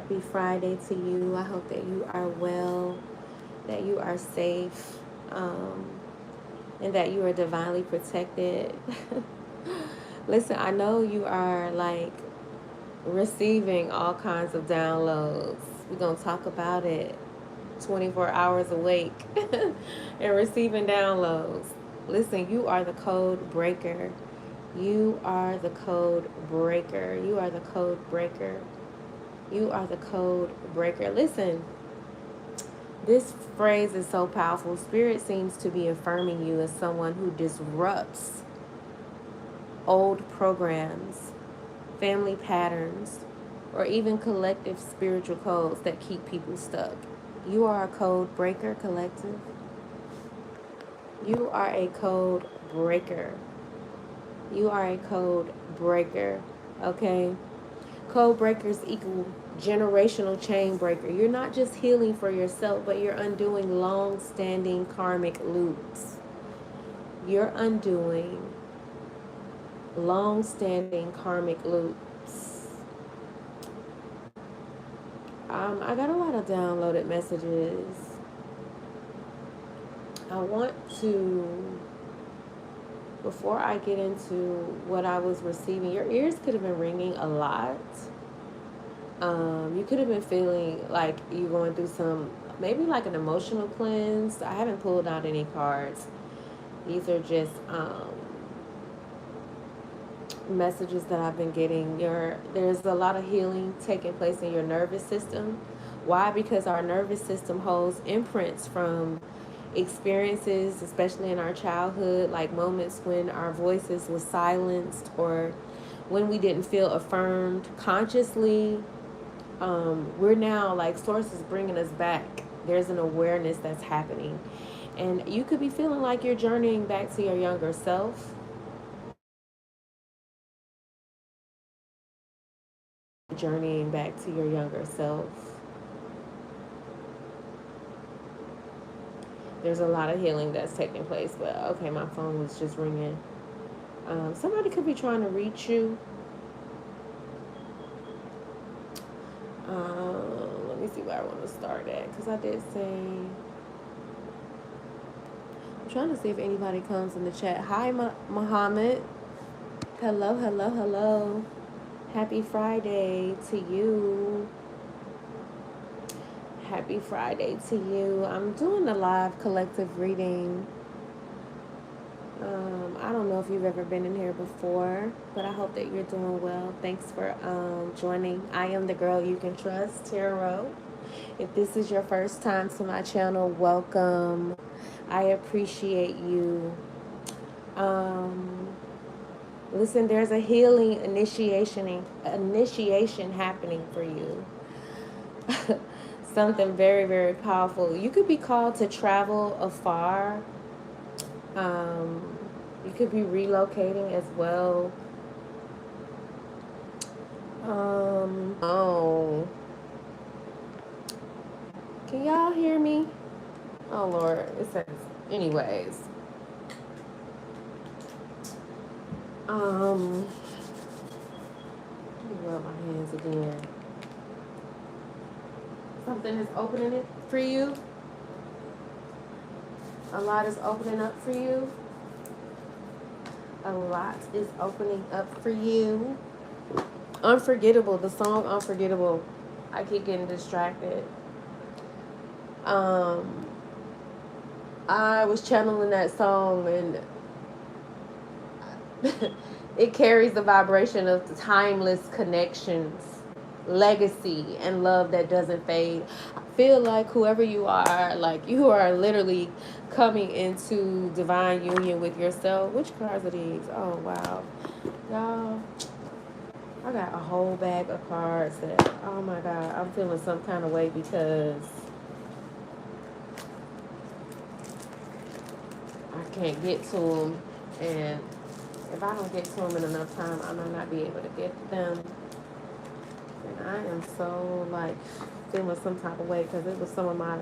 Happy Friday to you. I hope that you are well, that you are safe, and that you are divinely protected. Listen, I know you are like receiving all kinds of downloads. We're going to talk about it. 24 hours awake and receiving downloads. Listen, you are the code breaker. You are the code breaker. You are the code breaker. You are the code breaker. Listen, this phrase is so powerful. Spirit seems to be affirming you as someone who disrupts old programs, family patterns, or even collective spiritual codes that keep people stuck. You are a code breaker, collective. You are a code breaker. You are a code breaker. Okay? Code breakers equal generational chain breaker. You're not just healing for yourself, but you're undoing long standing karmic loops. You're undoing long standing karmic loops. I got a lot of downloaded messages. I want to, before I get into what I was receiving, your ears could have been ringing a lot. You could have been feeling like you're going through some, maybe like an emotional cleanse. I haven't pulled out any cards. These are just messages that I've been getting. There's a lot of healing taking place in your nervous system. Why? Because our nervous system holds imprints from experiences, especially in our childhood, like moments when our voices were silenced or when we didn't feel affirmed consciously. We're now like source is bringing us back. There's an awareness that's happening, and you could be feeling like you're journeying back to your younger self. Journeying back to your younger self. There's a lot of healing that's taking place, but okay, my phone was just ringing. Somebody could be trying to reach you. Let me see where I want to start at, because I did say, I'm trying to see if anybody comes in the chat. Hi, Muhammad. Hello, hello, hello. Happy Friday to you. Happy Friday to you. I'm doing a live collective reading. I don't know if you've ever been in here before, but I hope that you're doing well. Thanks for joining. I am the girl you can trust, Tarot. If this is your first time to my channel, welcome. I appreciate you. Listen, there's a healing initiation happening for you. Something very, very powerful. You could be called to travel afar. You could be relocating as well. Oh. Can y'all hear me? Oh, Lord. It says, anyways. Let me rub my hands again. Something is opening it for you. A lot is opening up for you. A lot is opening up for you. Unforgettable. The song Unforgettable. I keep getting distracted. I was channeling that song, and it carries the vibration of the timeless connections, legacy, and love that doesn't fade. I feel like whoever you are, like you are literally coming into divine union with yourself. Which cards are these? Oh, wow. Y'all, I got a whole bag of cards that, oh my God, I'm feeling some kind of way because I can't get to them. And if I don't get to them in enough time, I might not be able to get them. And I am so like feeling some type of way because it was some of my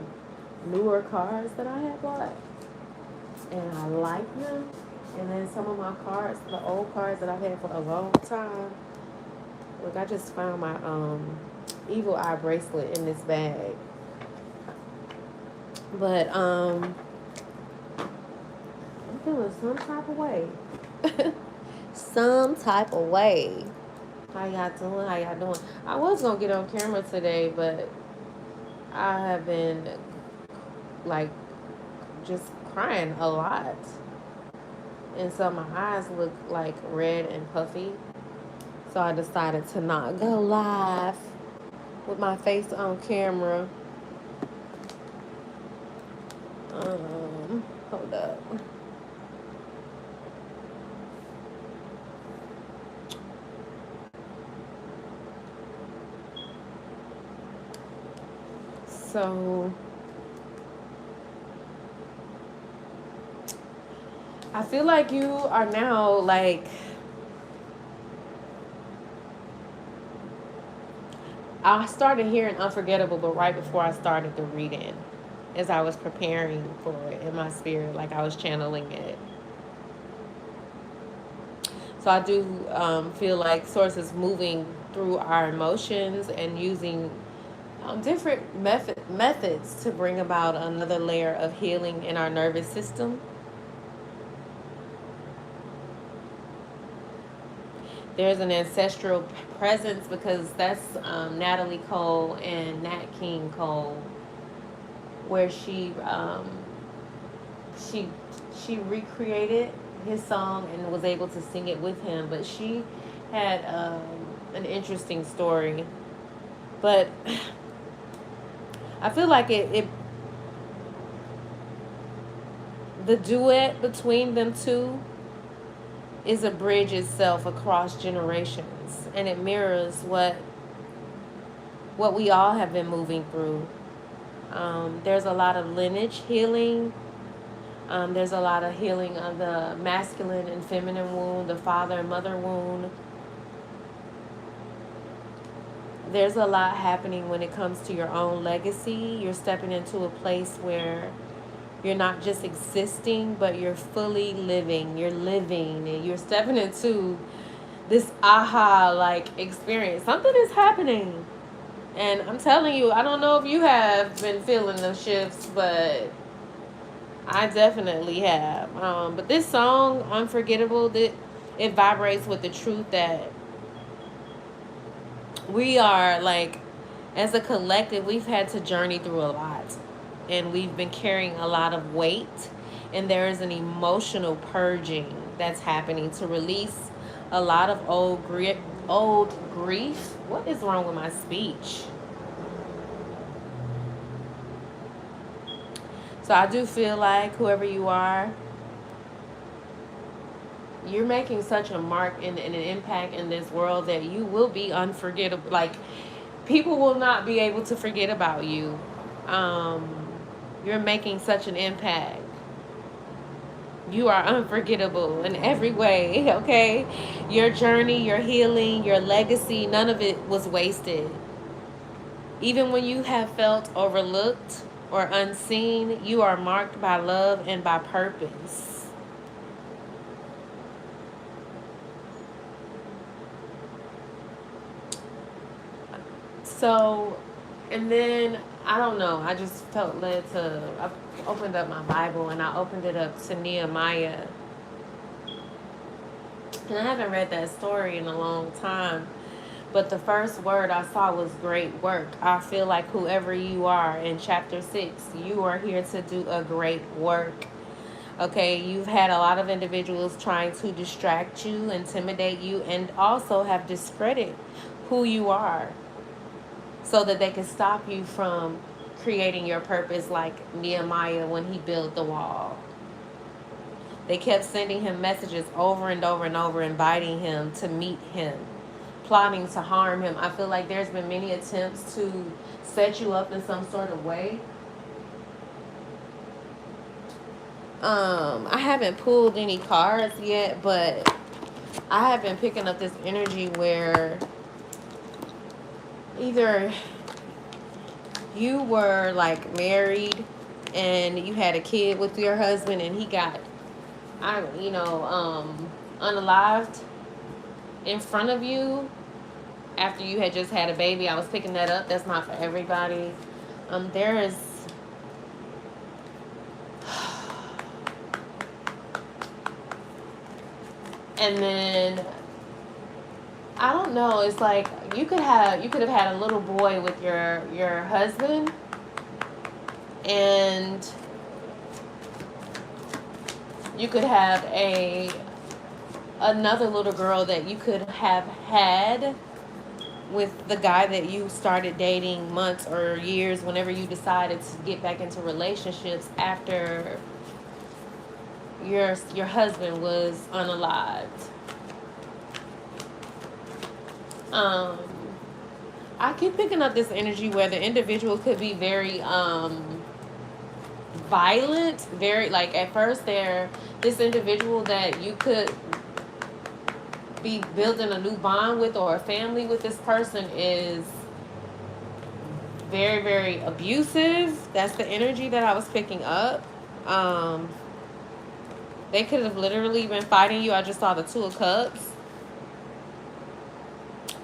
newer cards that I had bought, and I like them. And then some of my cards, the old cards that I've had for a long time. Look, I just found my evil eye bracelet in this bag. But I'm feeling some type of way. Some type of way. How y'all doing? How y'all doing? I was gonna get on camera today, but I have been like just crying a lot. And so my eyes look like red and puffy. So I decided to not go live with my face on camera. Hold up. So I feel like you are now like, I started hearing Unforgettable, but right before I started the reading, as I was preparing for it in my spirit, like I was channeling it. So I do feel like Source is moving through our emotions and using different methods to bring about another layer of healing in our nervous system. There's an ancestral presence because that's Natalie Cole and Nat King Cole, where she she recreated his song and was able to sing it with him. But she had an interesting story. But I feel like it the duet between them two is a bridge itself across generations, and it mirrors what we all have been moving through. There's a lot of lineage healing. There's a lot of healing of the masculine and feminine wound, the father and mother wound. There's a lot happening when it comes to your own legacy. You're stepping into a place where you're not just existing, but you're fully living. You're living, and you're stepping into this aha like experience. Something is happening. And I'm telling you, I don't know if you have been feeling those shifts, but I definitely have. But this song, Unforgettable, it vibrates with the truth that we are like, as a collective, we've had to journey through a lot, and we've been carrying a lot of weight, and there is an emotional purging that's happening to release a lot of old grief. What is wrong with my speech? So I do feel like whoever you are, you're making such a mark and an impact in this world that you will be unforgettable. Like, people will not be able to forget about you. You're making such an impact. You are unforgettable in every way, okay? Your journey, your healing, your legacy, none of it was wasted. Even when you have felt overlooked or unseen, you are marked by love and by purpose. So, and then, I don't know, I just felt led to, I opened up my Bible and I opened it up to Nehemiah. And I haven't read that story in a long time. But the first word I saw was great work. I feel like whoever you are in chapter 6, you are here to do a great work. Okay, you've had a lot of individuals trying to distract you, intimidate you, and also have discredited who you are so that they can stop you from creating your purpose, like Nehemiah when he built the wall. They kept sending him messages over and over and over, inviting him to meet him, plotting to harm him. I feel like there's been many attempts to set you up in some sort of way. I haven't pulled any cards yet, but I have been picking up this energy where either you were like married and you had a kid with your husband and he got, unalived in front of you after you had just had a baby. I was picking that up. That's not for everybody. There is and then I don't know, it's like you could have had a little boy with your husband, and you could have another little girl that you could have had with the guy that you started dating months or years whenever you decided to get back into relationships after your husband was unalived. I keep picking up this energy where the individual could be very violent, very like at first this individual that you could be building a new bond with or a family with. This person is very, very abusive. That's the energy that I was picking up. They could have literally been fighting you. I just saw the Two of Cups.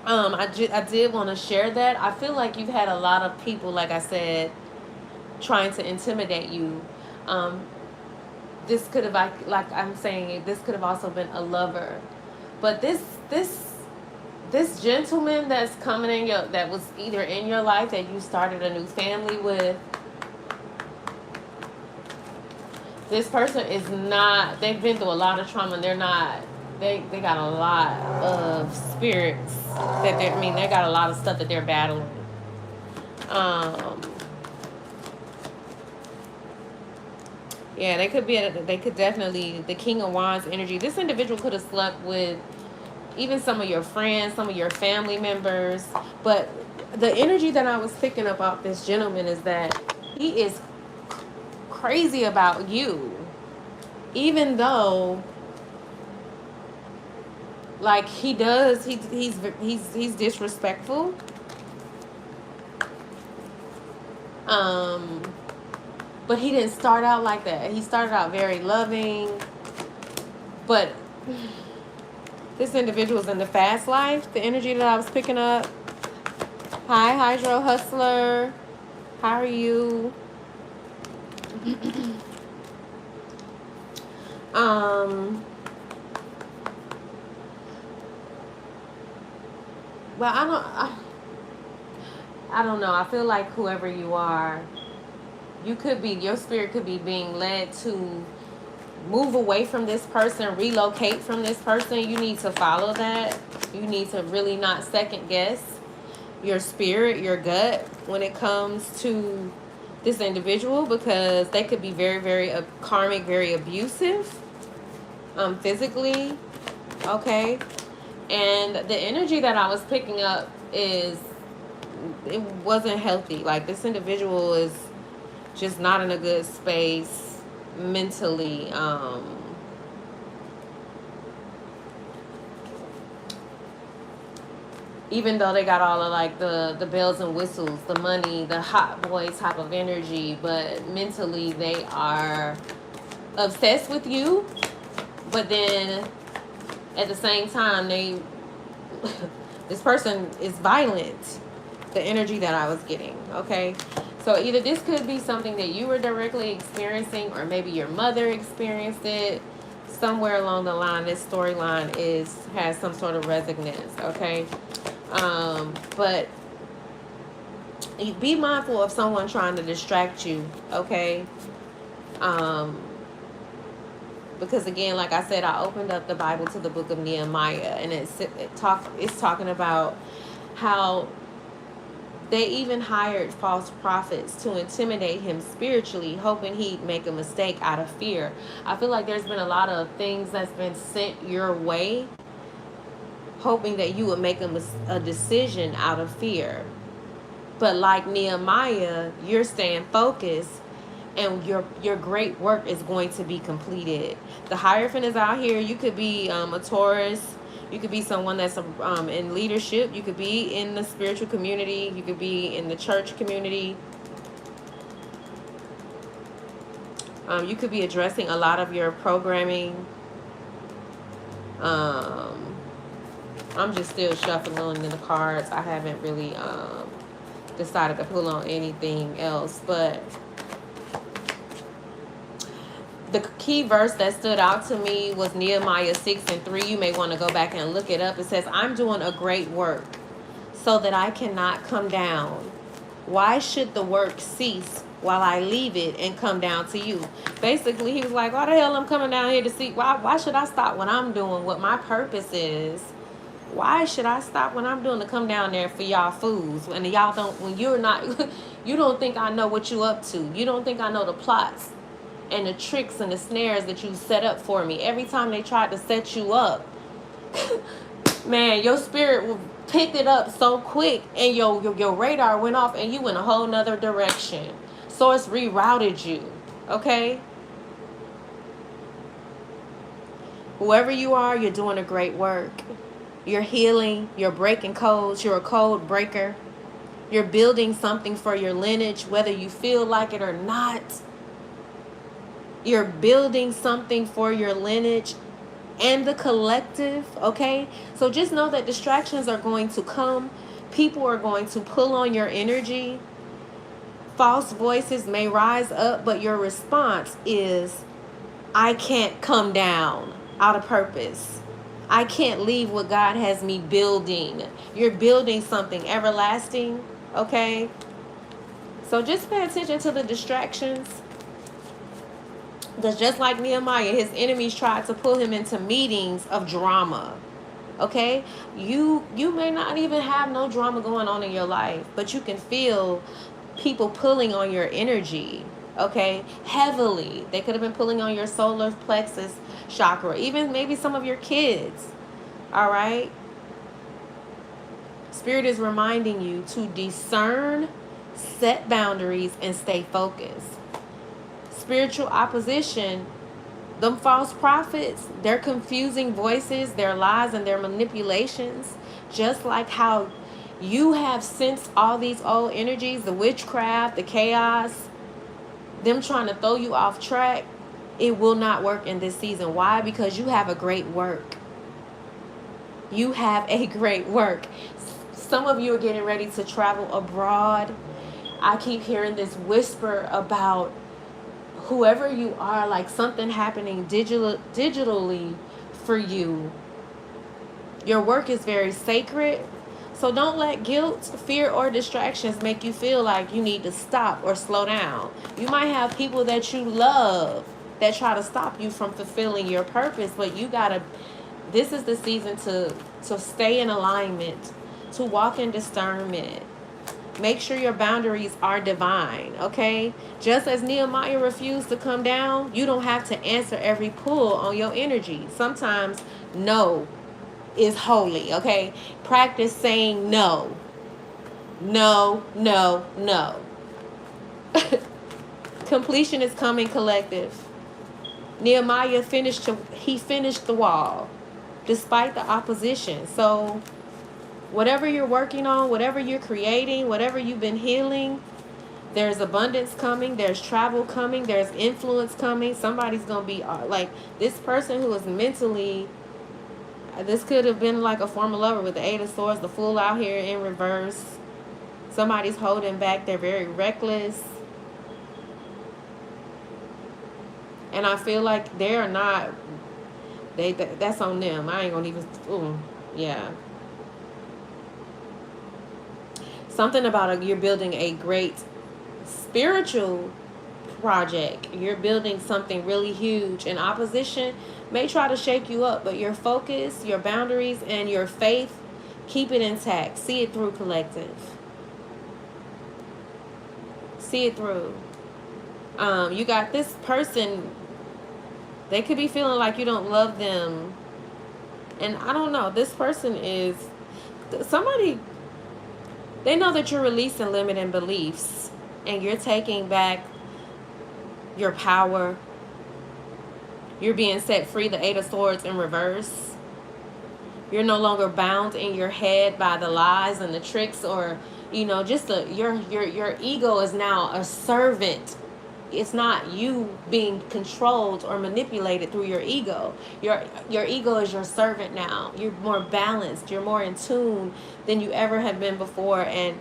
I did want to share that. I feel like you've had a lot of people, like I said, trying to intimidate you. This could have, like I'm saying, this could have also been a lover. But this gentleman that's coming in that was either in your life that you started a new family with, this person is not, they've been through a lot of trauma. They're not, they got a lot of spirits that they got a lot of stuff that they're battling. Yeah, they could definitely, the King of Wands energy. This individual could have slept with even some of your friends, some of your family members. But the energy that I was picking up off this gentleman is that he is crazy about you. Even though, like, he's disrespectful. But he didn't start out like that. He started out very loving. But this individual's in the fast life. The energy that I was picking up. Hi, Hydro Hustler. How are you? Well, I don't know. I feel like whoever you are, your spirit could be being led to move away from this person, relocate from this person. You need to follow that. You need to really not second guess your spirit, your gut when it comes to this individual, because they could be very, very karmic, very abusive, physically. Okay. And the energy that I was picking up it wasn't healthy. Like, this individual is just not in a good space mentally. Even though they got all of like the bells and whistles, the money, the hot boy type of energy, but mentally they are obsessed with you. But then at the same time, this person is violent. The energy that I was getting, okay? So either this could be something that you were directly experiencing, or maybe your mother experienced it. Somewhere along the line, this storyline has some sort of resonance, okay? But be mindful of someone trying to distract you, okay? Because again, like I said, I opened up the Bible to the book of Nehemiah, and it's talking about how they even hired false prophets to intimidate him spiritually, hoping he'd make a mistake out of fear. I feel like there's been a lot of things that's been sent your way, hoping that you would make a decision out of fear. But like Nehemiah, you're staying focused, and your great work is going to be completed. The Hierophant is out here. You could be a Taurus. You could be someone that's in leadership. You could be in the spiritual community. You could be in the church community. You could be addressing a lot of your programming. I'm just still shuffling in the cards. I haven't really decided to pull on anything else. But the key verse that stood out to me was Nehemiah 6:3. You may want to go back and look it up. It says, I'm doing a great work so that I cannot come down. Why should the work cease while I leave it and come down to you? Basically, he was like, why the hell I'm coming down here to see? Why should I stop when I'm doing what my purpose is? Why should I stop when I'm doing to come down there for y'all fools? And y'all don't, when you're not, you don't think I know what you up to. You don't think I know the plots and the tricks and the snares that you set up for me. Every time they tried to set you up, man, your spirit picked it up so quick and your radar went off and you went a whole nother direction. Source rerouted you, okay? Whoever you are, you're doing a great work. You're healing, you're breaking codes, you're a code breaker. You're building something for your lineage, whether you feel like it or not. You're building something for your lineage and the collective, okay? So just know that distractions are going to come. People are going to pull on your energy. False voices may rise up, but your response is, I can't come down out of purpose. I can't leave what God has me building. You're building something everlasting, okay? So just pay attention to the distractions. Because just like Nehemiah, his enemies tried to pull him into meetings of drama. Okay? You may not even have no drama going on in your life, but you can feel people pulling on your energy. Okay? Heavily. They could have been pulling on your solar plexus chakra. Even maybe some of your kids. Alright? Spirit is reminding you to discern, set boundaries, and stay focused. Spiritual opposition, them false prophets, their confusing voices, their lies, and their manipulations, just like how you have sensed all these old energies, the witchcraft, the chaos, them trying to throw you off track, it will not work in this season. Why? Because you have a great work. You have a great work. Some of you are getting ready to travel abroad. I keep hearing this whisper about whoever you are, like something happening digitally for you. Your work is very sacred. So don't let guilt, fear, or distractions make you feel like you need to stop or slow down. You might have people that you love that try to stop you from fulfilling your purpose, but you gotta, this is the season to stay in alignment, to walk in discernment. Make sure your boundaries are divine, okay? Just as Nehemiah refused to come down, you don't have to answer every pull on your energy. Sometimes no is holy, okay? Practice saying no. No, no, no. Completion is coming, collective. Nehemiah finished the wall despite the opposition. So whatever you're working on, whatever you're creating, whatever you've been healing, there's abundance coming, there's travel coming, there's influence coming. Somebody's going to be like this person who is mentally, this could have been like a former lover with the Eight of Swords, the Fool out here in reverse. Somebody's holding back. They're very reckless. And I feel like they're not, that's on them. I ain't going to even, yeah. Something about you're building a great spiritual project. You're building something really huge. And opposition may try to shake you up, but your focus, your boundaries, and your faith, keep it intact. See it through, collective. See it through. You got this person, they could be feeling like you don't love them. And I don't know, this person is somebody. They know that you're releasing limiting beliefs and you're taking back your power. You're being set free, the Eight of Swords in reverse. You're no longer bound in your head by the lies and the tricks, or, you know, just your ego is now a servant it's not you being controlled or manipulated through your ego. Your ego is your servant now. You're more balanced, you're more in tune than you ever have been before. And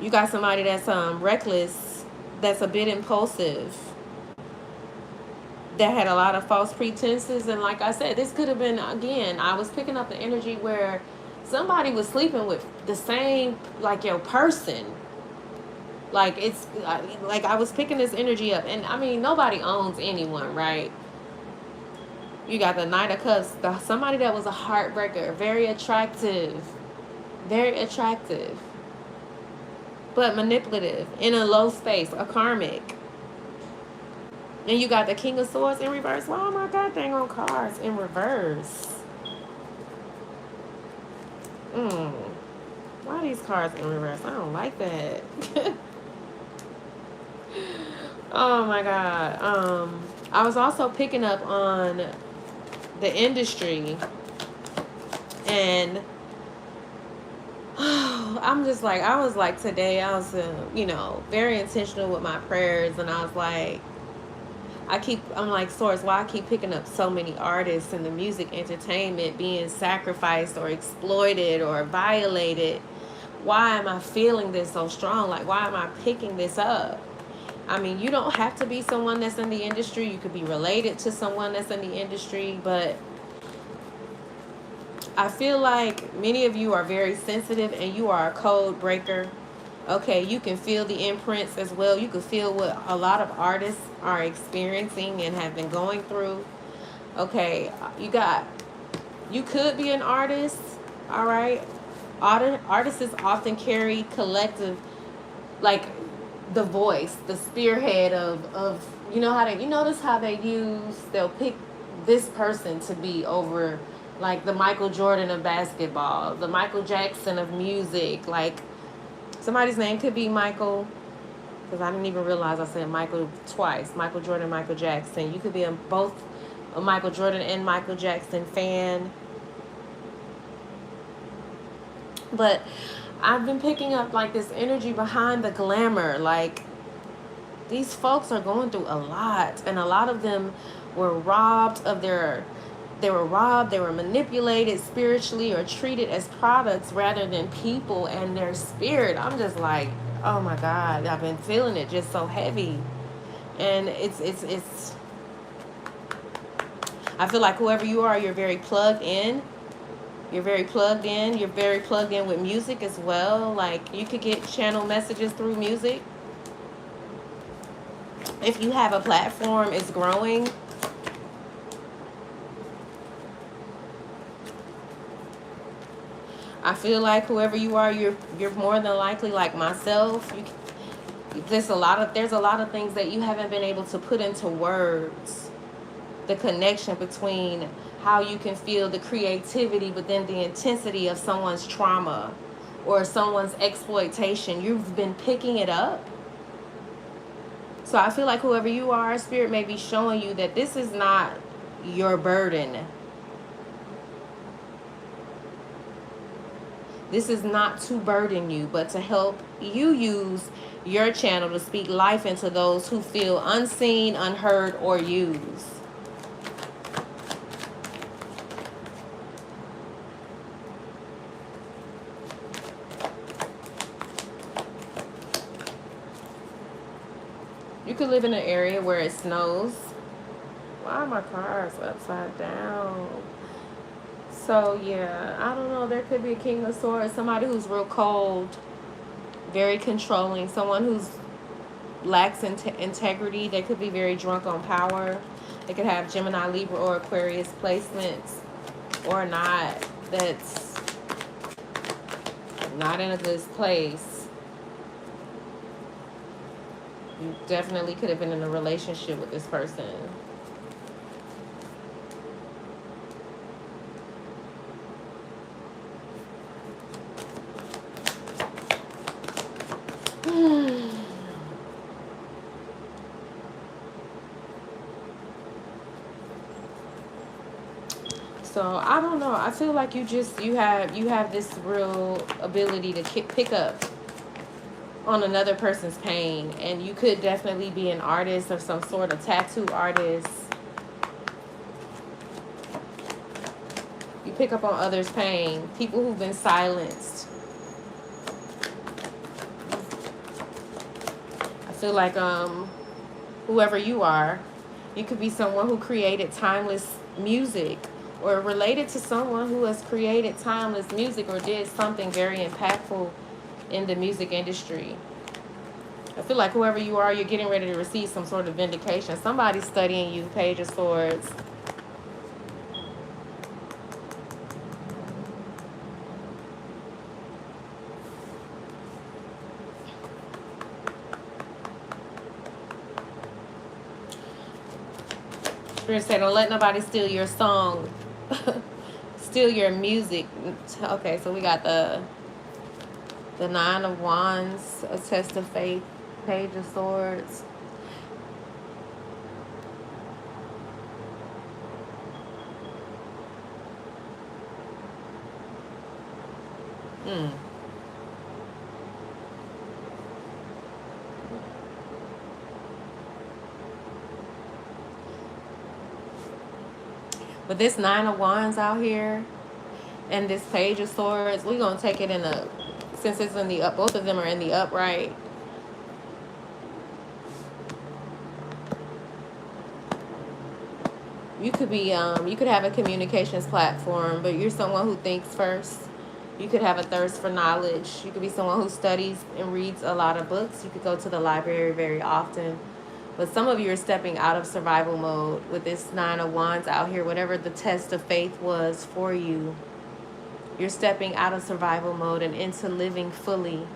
you got somebody that's reckless, that's a bit impulsive, that had a lot of false pretenses. And like I said, this could have been, again, I was picking up the energy where somebody was sleeping with the same, like, your person. Like, it's like I was picking this energy up. And I mean, nobody owns anyone, right? You got the Knight of Cups, somebody that was a heartbreaker, very attractive, but manipulative, in a low space, a karmic. And you got the King of Swords in reverse. Oh my God, dang on cards in reverse. Why are these cards in reverse? I don't like that. Oh my God. I was also picking up on the industry, and I'm just like, I was like, today I was, very intentional with my prayers, and I was like, I'm like, Source, why I keep picking up so many artists in the music entertainment being sacrificed or exploited or violated? Why am I feeling this so strong? Like, why am I picking this up? I mean, you don't have to be someone that's in the industry. You could be related to someone that's in the industry, but I feel like many of you are very sensitive and you are a code breaker. Okay, you can feel the imprints as well. You can feel what a lot of artists are experiencing and have been going through. Okay, you could be an artist, all right? Artists often carry collective, like, the voice, the spearhead of you notice how they'll pick this person to be over, like the Michael Jordan of basketball, the Michael Jackson of music. Like, somebody's name could be Michael, because I didn't even realize I said Michael twice. Michael Jordan, Michael Jackson. You could be both a Michael Jordan and Michael Jackson fan. But I've been picking up, like, this energy behind the glamour. Like, these folks are going through a lot, and a lot of them were robbed of they were manipulated spiritually or treated as products rather than people and their spirit. I'm just like, oh my God, I've been feeling it just so heavy. And it's I feel like whoever you are, you're very plugged in. You're very plugged in. You're very plugged in with music as well. Like, you could get channel messages through music. If you have a platform, it's growing. I feel like whoever you are, you're more than likely like myself. There's a lot of things that you haven't been able to put into words. The connection between how you can feel the creativity, but then the intensity of someone's trauma or someone's exploitation. You've been picking it up. So I feel like whoever you are, Spirit may be showing you that this is not your burden. This is not to burden you, but to help you use your channel to speak life into those who feel unseen, unheard, or used. You could live in an area where it snows. Why are my cars upside down? So, yeah, I don't know. There could be a King of Swords, somebody who's real cold, very controlling, someone who's lacks integrity. They could be very drunk on power. They could have Gemini, Libra, or Aquarius placements or not. That's not in a good place. You definitely could have been in a relationship with this person. So I don't know. I feel like you have this real ability to pick up on another person's pain. And you could definitely be an artist or some sort of tattoo artist. You pick up on others' pain. People who've been silenced. I feel like whoever you are, you could be someone who created timeless music, or related to someone who has created timeless music or did something very impactful in the music industry. I feel like whoever you are, you're getting ready to receive some sort of vindication. Somebody's studying you, Page of Swords. Spirit say, don't let nobody steal your song. Steal your music. Okay, so we got the Nine of Wands, a test of faith, Page of Swords. But this Nine of Wands out here and this Page of Swords, we're going to take it in the, since it's in the up, both of them are in the upright. You could be, you could have a communications platform, but you're someone who thinks first. You could have a thirst for knowledge. You could be someone who studies and reads a lot of books. You could go to the library very often. But some of you are stepping out of survival mode with this Nine of Wands out here. Whatever the test of faith was for you, you're stepping out of survival mode and into living fully.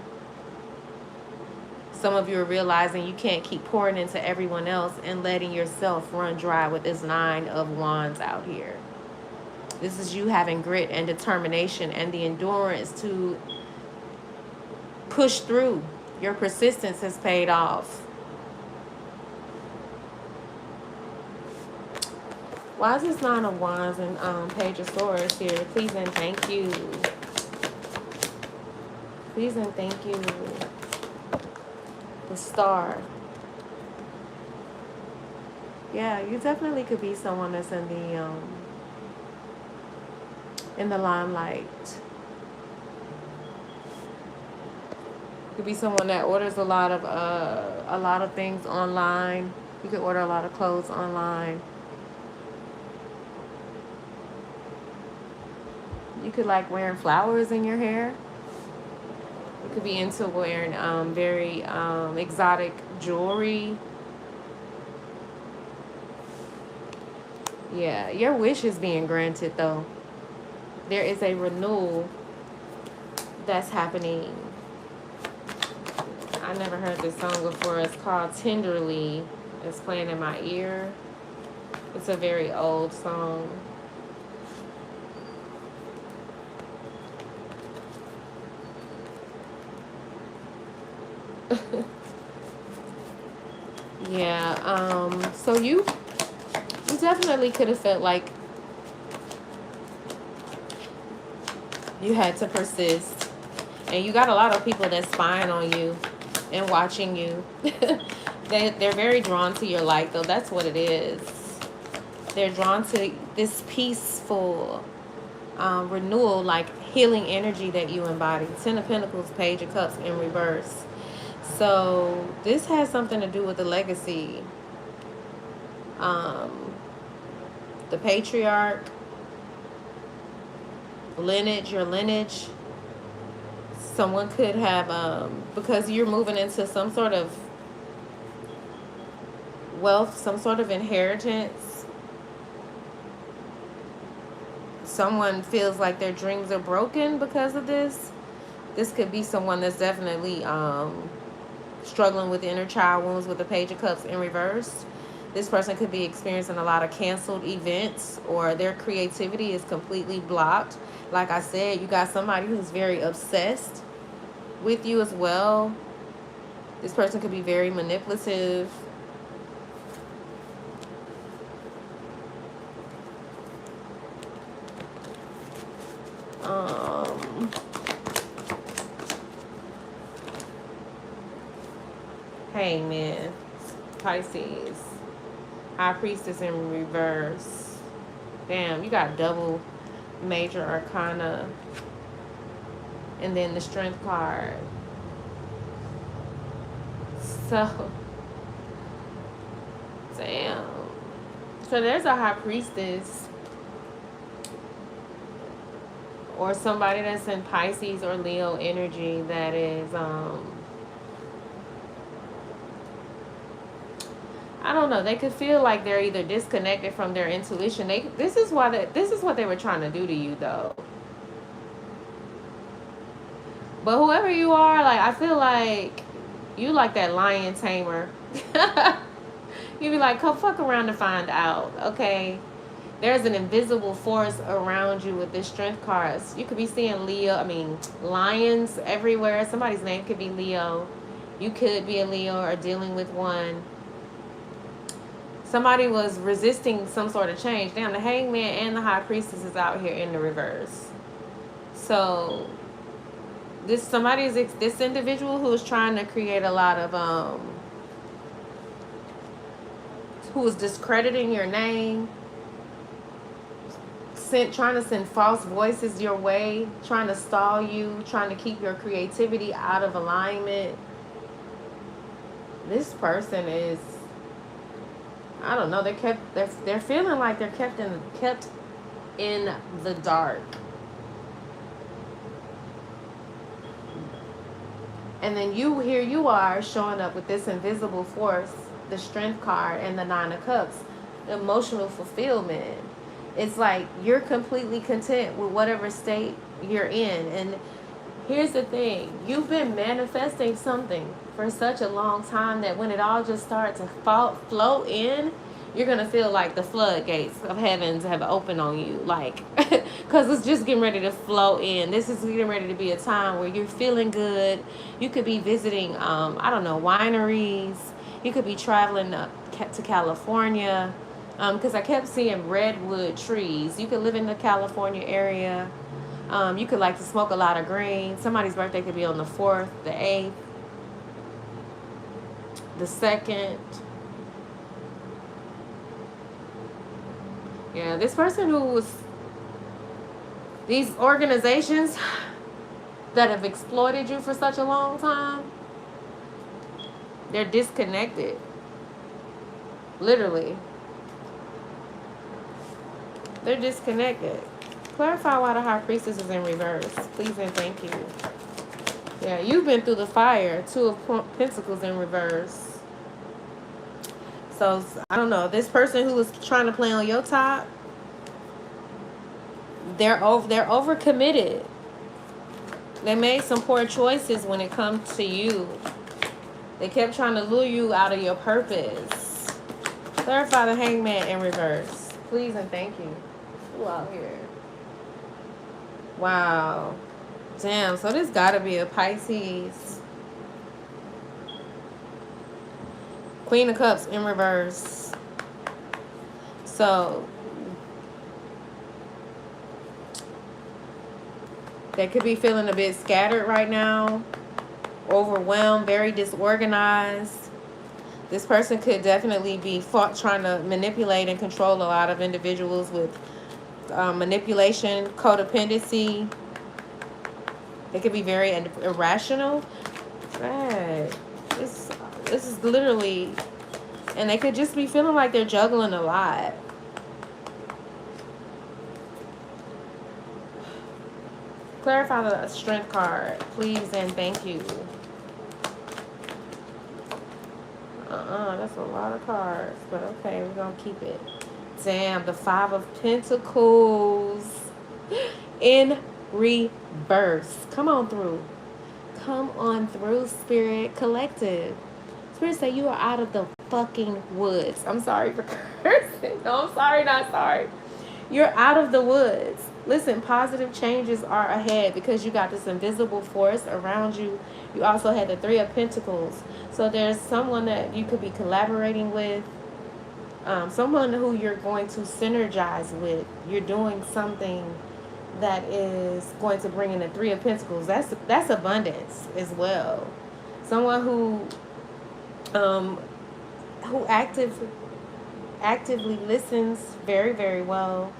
Some of you are realizing you can't keep pouring into everyone else and letting yourself run dry with this Nine of Wands out here. This is you having grit and determination and the endurance to push through. Your persistence has paid off. Why is this Nine of Wands and Page of Swords here? Please and thank you. Please and thank you. The Star. Yeah, you definitely could be someone that's in the limelight. You could be someone that orders a lot of things online. You could order a lot of clothes online. You could like wearing flowers in your hair. You could be into wearing very exotic jewelry. Yeah, your wish is being granted though. There is a renewal that's happening. I never heard this song before. It's called Tenderly. It's playing in my ear. It's a very old song. Yeah, so you definitely could have felt like you had to persist. And you got a lot of people that's spying on you and watching you. They're very drawn to your light, though. That's what it is. They're drawn to this peaceful renewal, like healing energy that you embody. Ten of Pentacles, Page of Cups in reverse. So this has something to do with the legacy. The patriarch, lineage, your lineage. Someone could have, because you're moving into some sort of wealth, some sort of inheritance. Someone feels like their dreams are broken because of this. This could be someone that's definitely struggling with inner child wounds with the Page of Cups in reverse. This person could be experiencing a lot of canceled events, or their creativity is completely blocked. Like I said, you got somebody who's very obsessed with you as well. This person could be very manipulative. Hangman, Pisces, High Priestess in reverse. Damn, you got double major arcana. And then the Strength card. So, damn. So there's a High Priestess or somebody that's in Pisces or Leo energy that is I don't know, they could feel like they're either disconnected from their intuition. This is what they were trying to do to you though. But whoever you are, like, I feel like you like that lion tamer. You be like, come fuck around to find out, okay? There's an invisible force around you with this Strength cards. You could be seeing lions everywhere. Somebody's name could be Leo. You could be a Leo or dealing with one. Somebody was resisting some sort of change. Damn, the Hangman and the High Priestess is out here in the reverse. So this individual who is trying to create a lot of who is discrediting your name, trying to send false voices your way, trying to stall you, trying to keep your creativity out of alignment. This person is, I don't know, they're feeling like they're kept in the dark. And then here you are showing up with this invisible force, the Strength card, and the Nine of Cups, emotional fulfillment. It's like you're completely content with whatever state you're in. And here's the thing. You've been manifesting something for such a long time that when it all just starts to flow in, you're going to feel like the floodgates of heavens have opened on you. Like, because it's just getting ready to flow in. This is getting ready to be a time where you're feeling good. You could be visiting, wineries. You could be traveling to California. Because I kept seeing redwood trees. You could live in the California area. You could like to smoke a lot of green. Somebody's birthday could be on the 4th, the 8th, the 2nd. Yeah, this person these organizations that have exploited you for such a long time, they're disconnected. Literally. They're disconnected. Clarify why the High Priestess is in reverse. Please and thank you. Yeah, you've been through the fire. 2 of Pentacles in reverse. So, I don't know. This person who was trying to play on your top, they're overcommitted. They made some poor choices when it comes to you. They kept trying to lure you out of your purpose. Clarify the Hangman in reverse. Please and thank you. Who out here? Wow. Damn, so this gotta be a Pisces. Queen of Cups in reverse. So they could be feeling a bit scattered right now, overwhelmed, very disorganized. This person could definitely be trying to manipulate and control a lot of individuals with manipulation, codependency. They could be very irrational. Right. This is literally, and they could just be feeling like they're juggling a lot. Clarify the Strength card, please and thank you. That's a lot of cards, but okay, we're gonna keep it. Damn, the 5 of Pentacles in reverse. Come on through. Come on through, Spirit Collective. Spirit say you are out of the fucking woods. I'm sorry for cursing. No, I'm sorry, not sorry. You're out of the woods. Listen, positive changes are ahead because you got this invisible force around you. You also had the 3 of Pentacles. So there's someone that you could be collaborating with. Someone who you're going to synergize with. You're doing something that is going to bring in the 3 of Pentacles. That's abundance as well. Someone who um, who actively listens very, very well.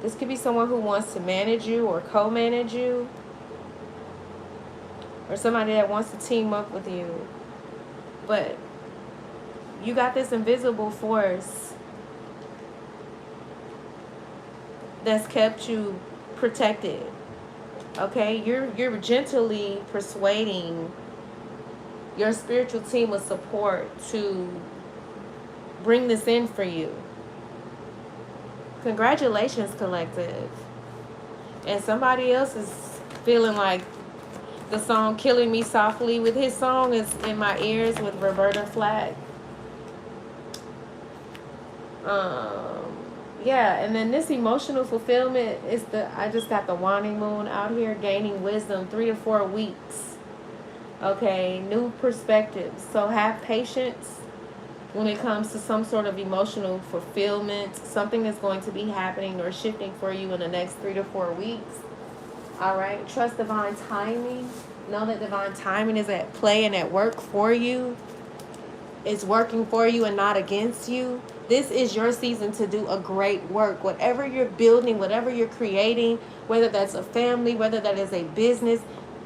This could be someone who wants to manage you or co-manage you, or somebody that wants to team up with you. But you got this invisible force that's kept you protected. Okay, you're gently persuading your spiritual team of support to bring this in for you. Congratulations, collective. And somebody else is feeling like the song Killing Me Softly with his song is in my ears with Roberta Flack. Yeah, and then this emotional fulfillment is I just got the Waning Moon out here, gaining wisdom, 3 to 4 weeks. Okay, new perspectives. So have patience when it comes to some sort of emotional fulfillment. Something is going to be happening or shifting for you in the next 3 to 4 weeks. All right, trust divine timing. Know that divine timing is at play and at work for you. It's working for you and not against you. This is your season to do a great work. Whatever you're building, whatever you're creating, whether that's a family, whether that is a business,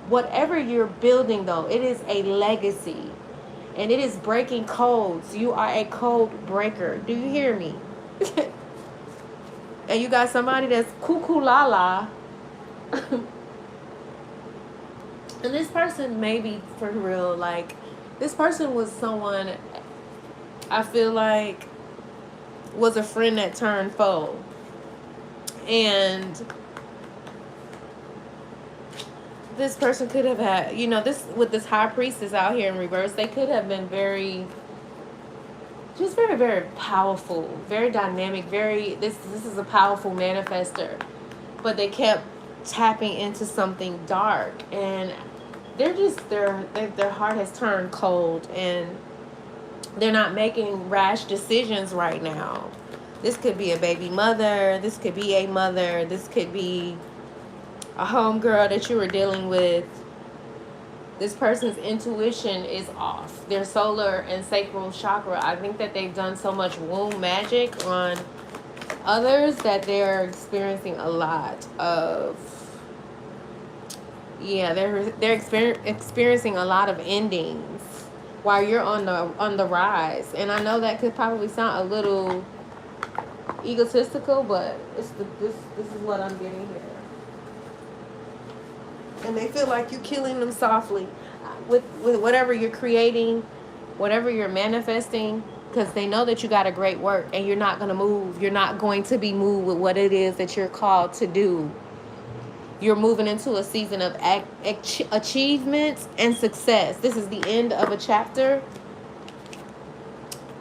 whatever you're building, though, it is a legacy. And it is breaking codes. You are a code breaker. Do you hear me? And you got somebody that's cuckoo la la. And this person may be for real, like, this person was someone I feel like was a friend that turned foe. And this person could have had, this with this high priestess out here in reverse, they could have been just very, very powerful, very dynamic, this is a powerful manifester. But they kept tapping into something dark, and their heart has turned cold, and they're not making rash decisions right now. This could be a baby mother, this could be a mother, this could be a homegirl that you were dealing with. This person's intuition is off. Their solar and sacral chakra, I think that they've done so much womb magic on others that they're experiencing a lot of, they're experiencing a lot of endings while you're on the rise. And I know that could probably sound a little egotistical, but this is what I'm getting here. And they feel like you're killing them softly with whatever you're creating, whatever you're manifesting, because they know that you got a great work and you're not going to move. You're not going to be moved with what it is that you're called to do. You're moving into a season of achievements and success. This is the end of a chapter.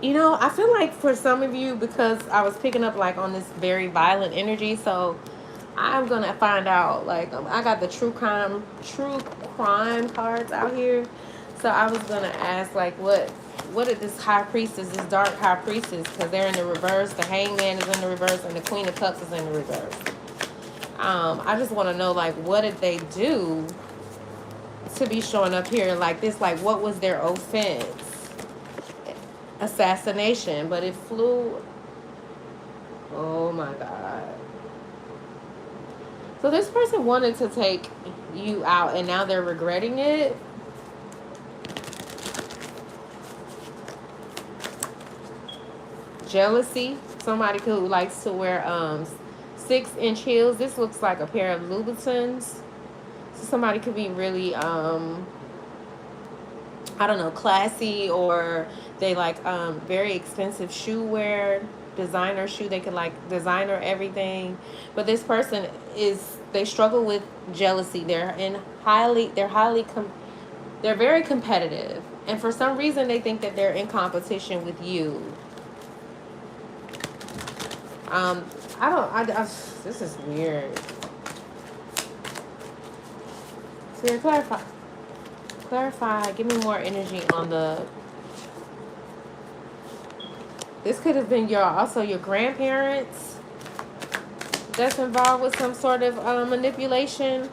I feel like for some of you, because I was picking up like on this very violent energy, so I'm gonna find out. Like, I got the true crime cards out here, so I was gonna ask, like, what did this high priestess, this dark high priestess, because they're in the reverse, the hangman is in the reverse, and the queen of cups is in the reverse. I just want to know, like, what did they do to be showing up here like this? Like, what was their offense? Assassination, but it flew. Oh my God. So this person wanted to take you out and now they're regretting it. Jealousy. Somebody who likes to wear 6-inch heels. This looks like a pair of Louboutins. So somebody could be really I don't know, classy, or they like very expensive shoe wear, designer shoe. They can like designer everything. But this person they struggle with jealousy. They're very competitive, and for some reason they think that they're in competition with you. This is weird. So you're clarify, give me more energy on this could have been your grandparents that's involved with some sort of manipulation.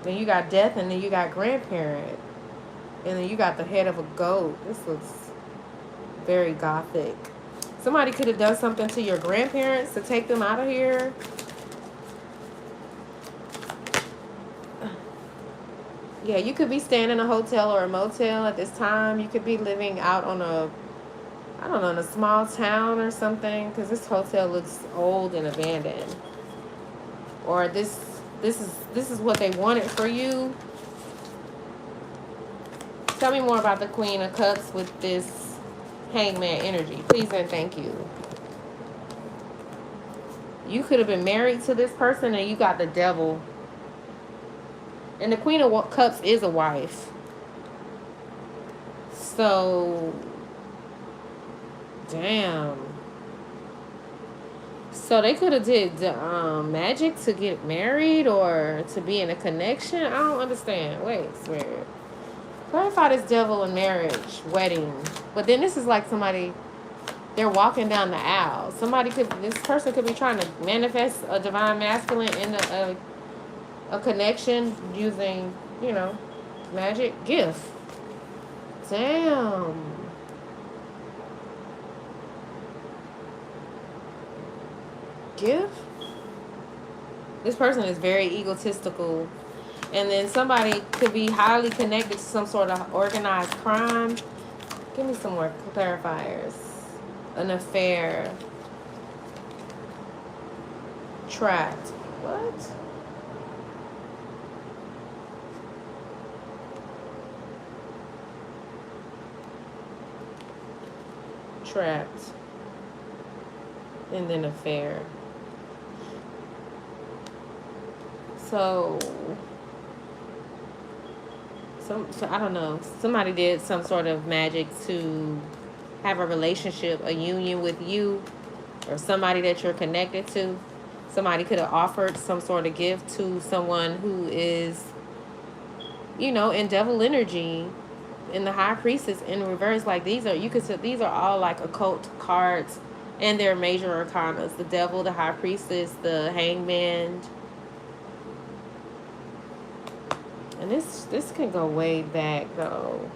Then you got death, and then you got grandparent. And then you got the head of a goat. This looks very gothic. Somebody could have done something to your grandparents to take them out of here. Yeah, you could be staying in a hotel or a motel at this time. You could be living out on a, I don't know, in a small town or something, because this hotel looks old and abandoned. Or this is what they wanted for you. Tell me more about the Queen of Cups with this Hangman energy, please and thank you. You could have been married to this person and you got the Devil. And the Queen of Cups is a wife. So, damn. So they could have did magic to get married or to be in a connection. I don't understand. Wait, swear. Clarify this Devil in marriage, wedding. But then this is like somebody, they're walking down the aisle. This person could be trying to manifest a divine masculine in a connection using, magic gift. Damn. Gift? This person is very egotistical. And then somebody could be highly connected to some sort of organized crime. Give me some more clarifiers. An affair. Trapped. What? Trapped. And then affair. So I don't know. Somebody did some sort of magic to have a relationship, a union with you, or somebody that you're connected to. Somebody could have offered some sort of gift to someone who is, in devil energy, in the High Priestess in reverse. Like these are all like occult cards, and they're major arcanas: the Devil, the High Priestess, the Hangman. And this can go way back, though.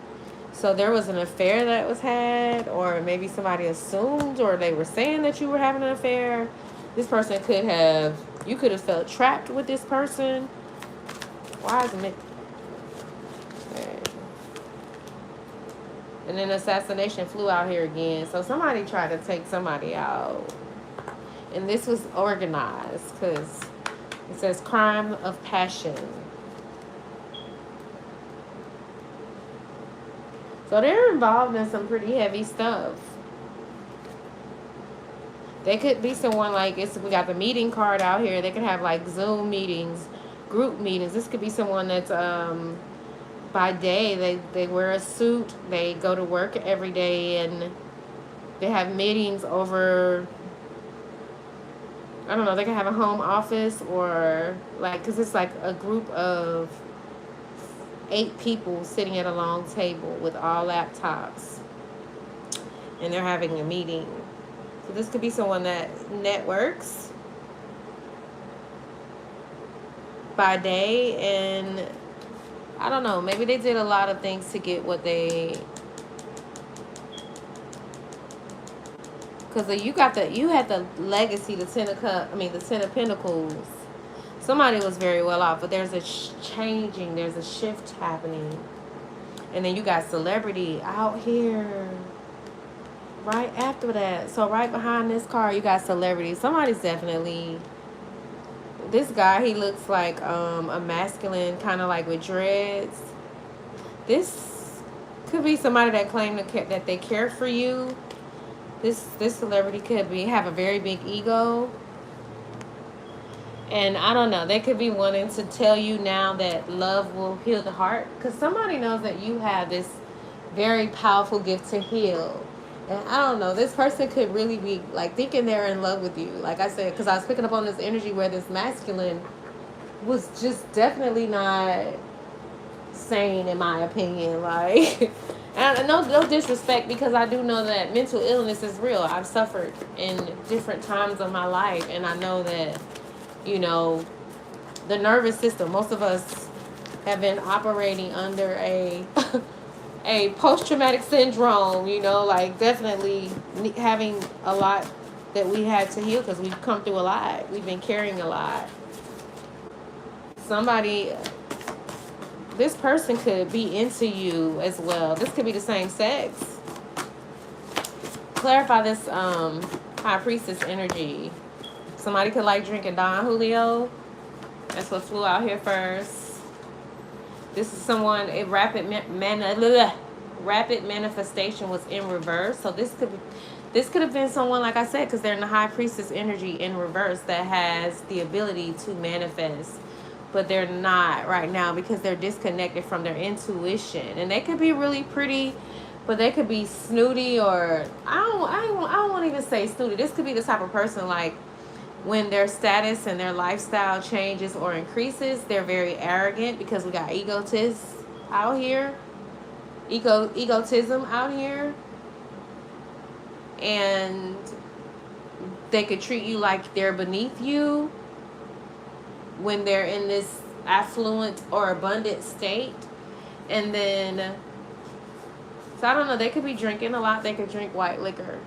So there was an affair that was had, or maybe somebody assumed, or they were saying that you were having an affair. This person you could have felt trapped with this person. Why is it? Okay. And then assassination flew out here again. So somebody tried to take somebody out. And this was organized, because it says crime of passion. So they're involved in some pretty heavy stuff. They could be someone like, we got the meeting card out here. They could have like Zoom meetings, group meetings. This could be someone that's by day they wear a suit. They go to work every day and they have meetings over, I don't know, they can have a home office or like, because it's like a group of 8 people sitting at a long table with all laptops, and they're having a meeting. So this could be someone that networks by day, and I don't know, maybe they did a lot of things to get what they, because you had the legacy, the Ten of Pentacles. Somebody was very well off, but there's a changing, there's a shift happening. And then you got celebrity out here right after that. So right behind this card, you got celebrity. Somebody's definitely, this guy, he looks like a masculine, kind of like with dreads. This could be somebody that claimed that they care for you. This celebrity could have a very big ego. And I don't know, they could be wanting to tell you now that love will heal the heart. Because somebody knows that you have this very powerful gift to heal. And I don't know, this person could really be like thinking they're in love with you. Like I said, because I was picking up on this energy where this masculine was just definitely not sane, in my opinion. Like, and no disrespect, because I do know that mental illness is real. I've suffered in different times of my life. And I know that, the nervous system, most of us have been operating under a a post-traumatic syndrome, you know, like definitely having a lot that we had to heal because we've come through a lot. We've been carrying a lot. Somebody, this person could be into you as well. This could be the same sex. Clarify this high priestess energy. Somebody could like drinking Don Julio. That's what flew out here first. This is someone, a rapid manifestation was in reverse. So this could have been someone, like I said, because they're in the high priestess energy in reverse, that has the ability to manifest, but they're not right now because they're disconnected from their intuition. And they could be really pretty, but they could be snooty, or I don't want to even say snooty. This could be the type of person, like, when their status and their lifestyle changes or increases, they're very arrogant because we got egotists out here. Egotism out here. And they could treat you like they're beneath you when they're in this affluent or abundant state. And then, so I don't know, they could be drinking a lot. They could drink white liquor.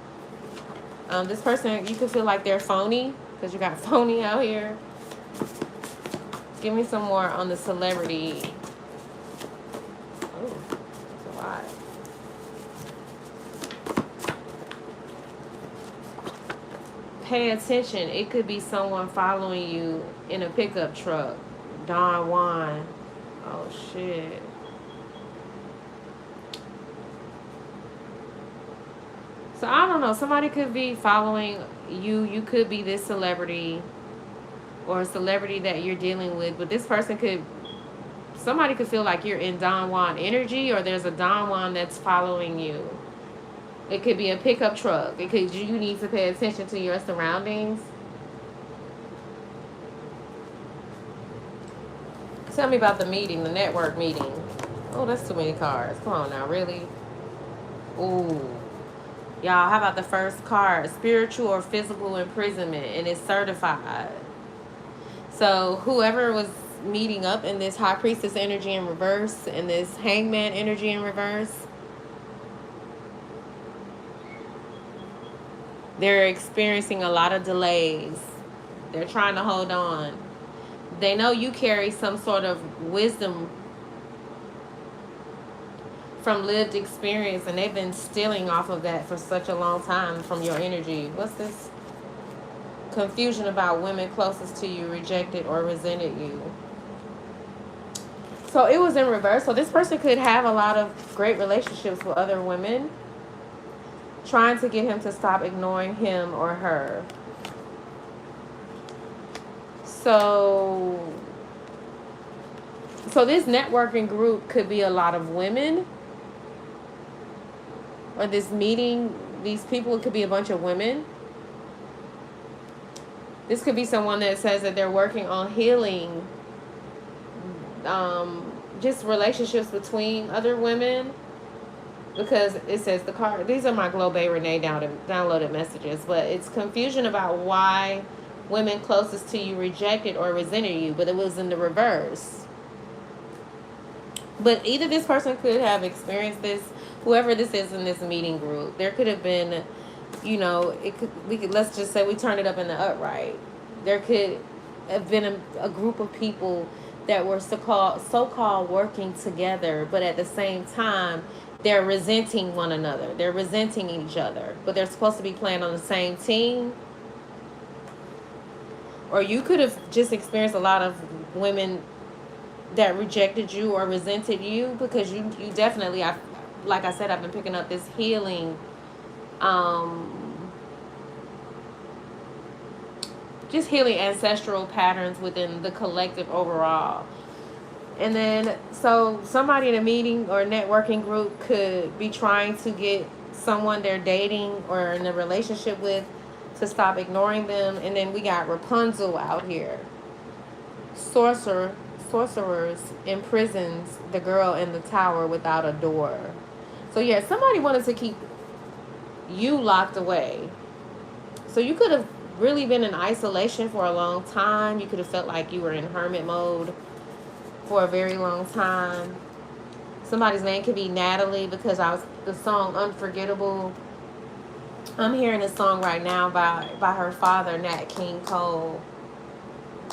This person, you could feel like they're phony because you got phony out here. Give me some more on the celebrity. Oh, that's a lot. Pay attention. It could be someone following you in a pickup truck. Don Juan. Oh, shit. So I don't know. Somebody could be following you. You could be this celebrity or a celebrity that you're dealing with. But this person could, somebody could feel like you're in Don Juan energy, or there's a Don Juan that's following you. It could be a pickup truck. It could, you need to pay attention to your surroundings. Tell me about the meeting, the network meeting. Oh, that's too many cards. Come on now, really? Ooh. Y'all, how about the first card? Spiritual or physical imprisonment, and it's certified. So whoever was meeting up in this high priestess energy in reverse and this hangman energy in reverse, they're experiencing a lot of delays. They're trying to hold on. They know you carry some sort of wisdom from lived experience, and they've been stealing off of that for such a long time from your energy. What's this? Confusion about women closest to you rejected or resented you. So it was in reverse. So this person could have a lot of great relationships with other women, trying to get him to stop ignoring him or her. So this networking group could be a lot of women. Or this meeting, these people, it could be a bunch of women. This could be someone that says that they're working on healing just relationships between other women. Because it says the card, these are my Globe Renee downloaded messages, but it's confusion about why women closest to you rejected or resented you, but it was in the reverse. But either this person could have experienced this, whoever this is in this meeting group. There could have been, you know, let's just say we turn it up in the upright. There could have been a group of people that were so-called working together, but at the same time, they're resenting one another. They're resenting each other, but they're supposed to be playing on the same team. Or you could have just experienced a lot of women that rejected you or resented you, because you definitely, like I said, I've been picking up this healing, just healing ancestral patterns within the collective overall. And then, so somebody in a meeting or networking group could be trying to get someone they're dating or in a relationship with to stop ignoring them. And then we got Rapunzel out here. Sorcerers imprisons the girl in the tower without a door. So yeah, somebody wanted to keep you locked away. So you could have really been in isolation for a long time. You could have felt like you were in hermit mode for a very long time. Somebody's name could be Natalie, because the song Unforgettable. I'm hearing a song right now by her father, Nat King Cole.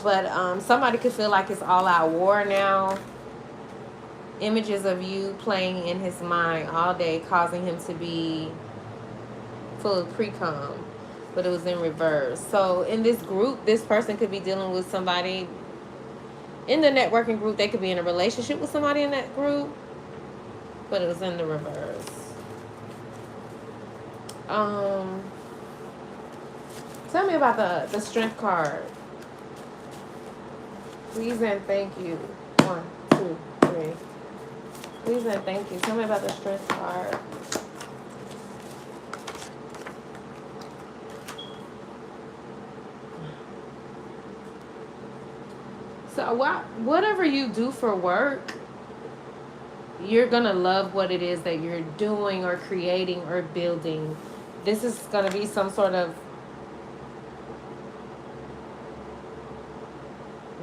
But somebody could feel like it's all out war now. Images of you playing in his mind all day, causing him to be full of pre-com, but it was in reverse. So in this group, this person could be dealing with somebody in the networking group. They could be in a relationship with somebody in that group, but it was in the reverse. Tell me about the strength card. Please and thank you. 1, 2, 3. Please and thank you. Tell me about the strength card. So whatever you do for work, you're going to love what it is that you're doing or creating or building. This is going to be some sort of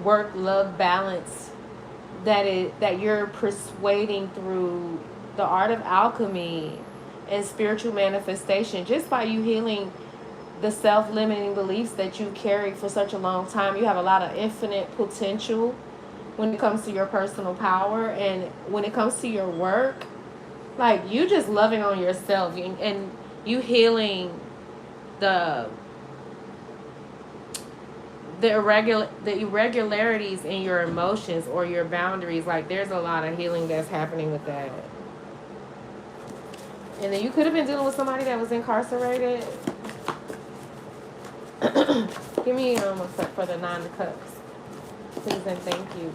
work-love balance that you're persuading through the art of alchemy and spiritual manifestation, just by you healing the self-limiting beliefs that you carry for such a long time. You have a lot of infinite potential when it comes to your personal power, and when it comes to your work, like you just loving on yourself, and you healing the irregularities in your emotions or your boundaries. Like there's a lot of healing that's happening with that. And then you could have been dealing with somebody that was incarcerated. Give me a sec for the 9 of Cups. Please and thank you.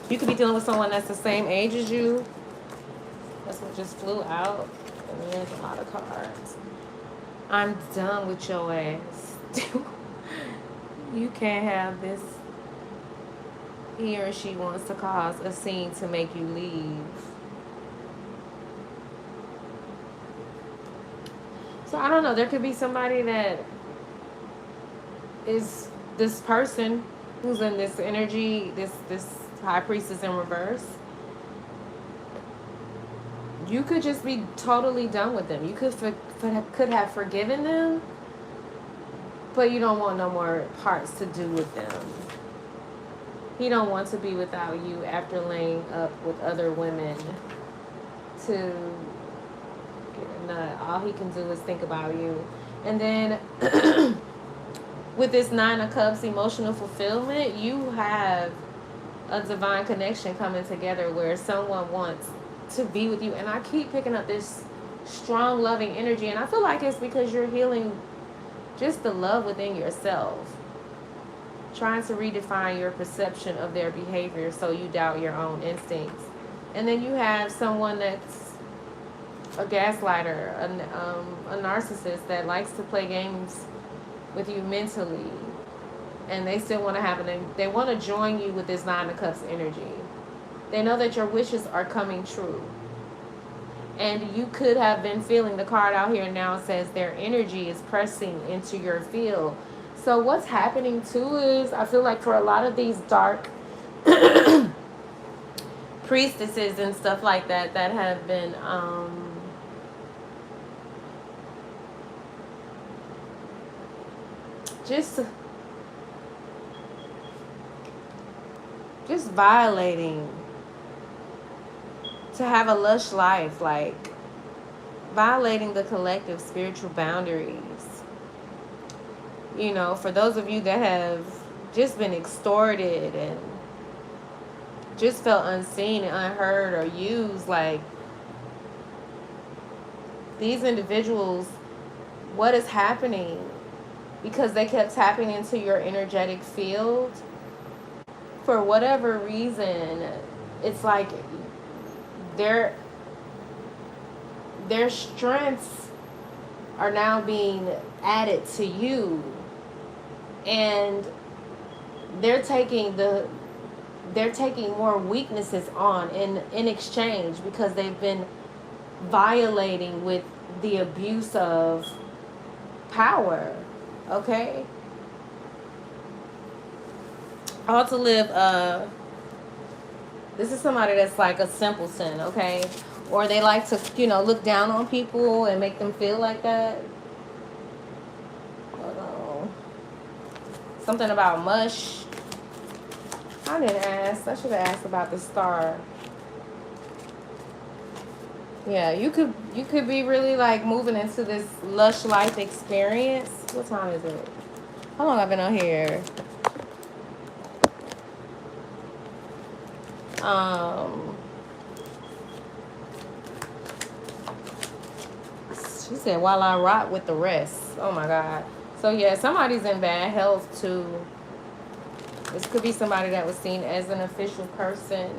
You could be dealing with someone that's the same age as you. That's what just flew out. And there's a lot of cards. I'm done with your ass. You can't have this. He or she wants to cause a scene to make you leave. So I don't know. There could be somebody that is this person who's in this energy, this high priestess in reverse. You could just be totally done with them. You could have forgiven them, but you don't want no more parts to do with them. He don't want to be without you after laying up with other women to get a nut. All he can do is think about you. And then with this 9 of Cups, emotional fulfillment, you have a divine connection coming together where someone wants to be with you. And I keep picking up this strong, loving energy. And I feel like it's because you're healing just the love within yourself, trying to redefine your perception of their behavior so you doubt your own instincts. And then you have someone that's a gaslighter, a narcissist that likes to play games with you mentally, and they still want to have they want to join you with this 9 of Cups energy. They know that your wishes are coming true. And you could have been feeling, the card out here now says their energy is pressing into your field. So what's happening too is, I feel like for a lot of these dark priestesses and stuff like that have been just violating to have a lush life, like violating the collective spiritual boundaries. You know, for those of you that have just been extorted and just felt unseen and unheard or used, like these individuals, what is happening? Because they kept tapping into your energetic field, for whatever reason, it's like their strengths are now being added to you, and they're taking more weaknesses on in exchange, because they've been violating with the abuse of power. Okay, all to live This is somebody that's like a simpleton, okay? Or they like to, look down on people and make them feel like that. Hold on. Something about mush. I didn't ask. I should have asked about the star. Yeah, you could be really like moving into this lush life experience. What time is it? How long I've been on here? Um, she said, "While I rot with the rest." Oh my God. So yeah, somebody's in bad health too. This could be somebody that was seen as an official person,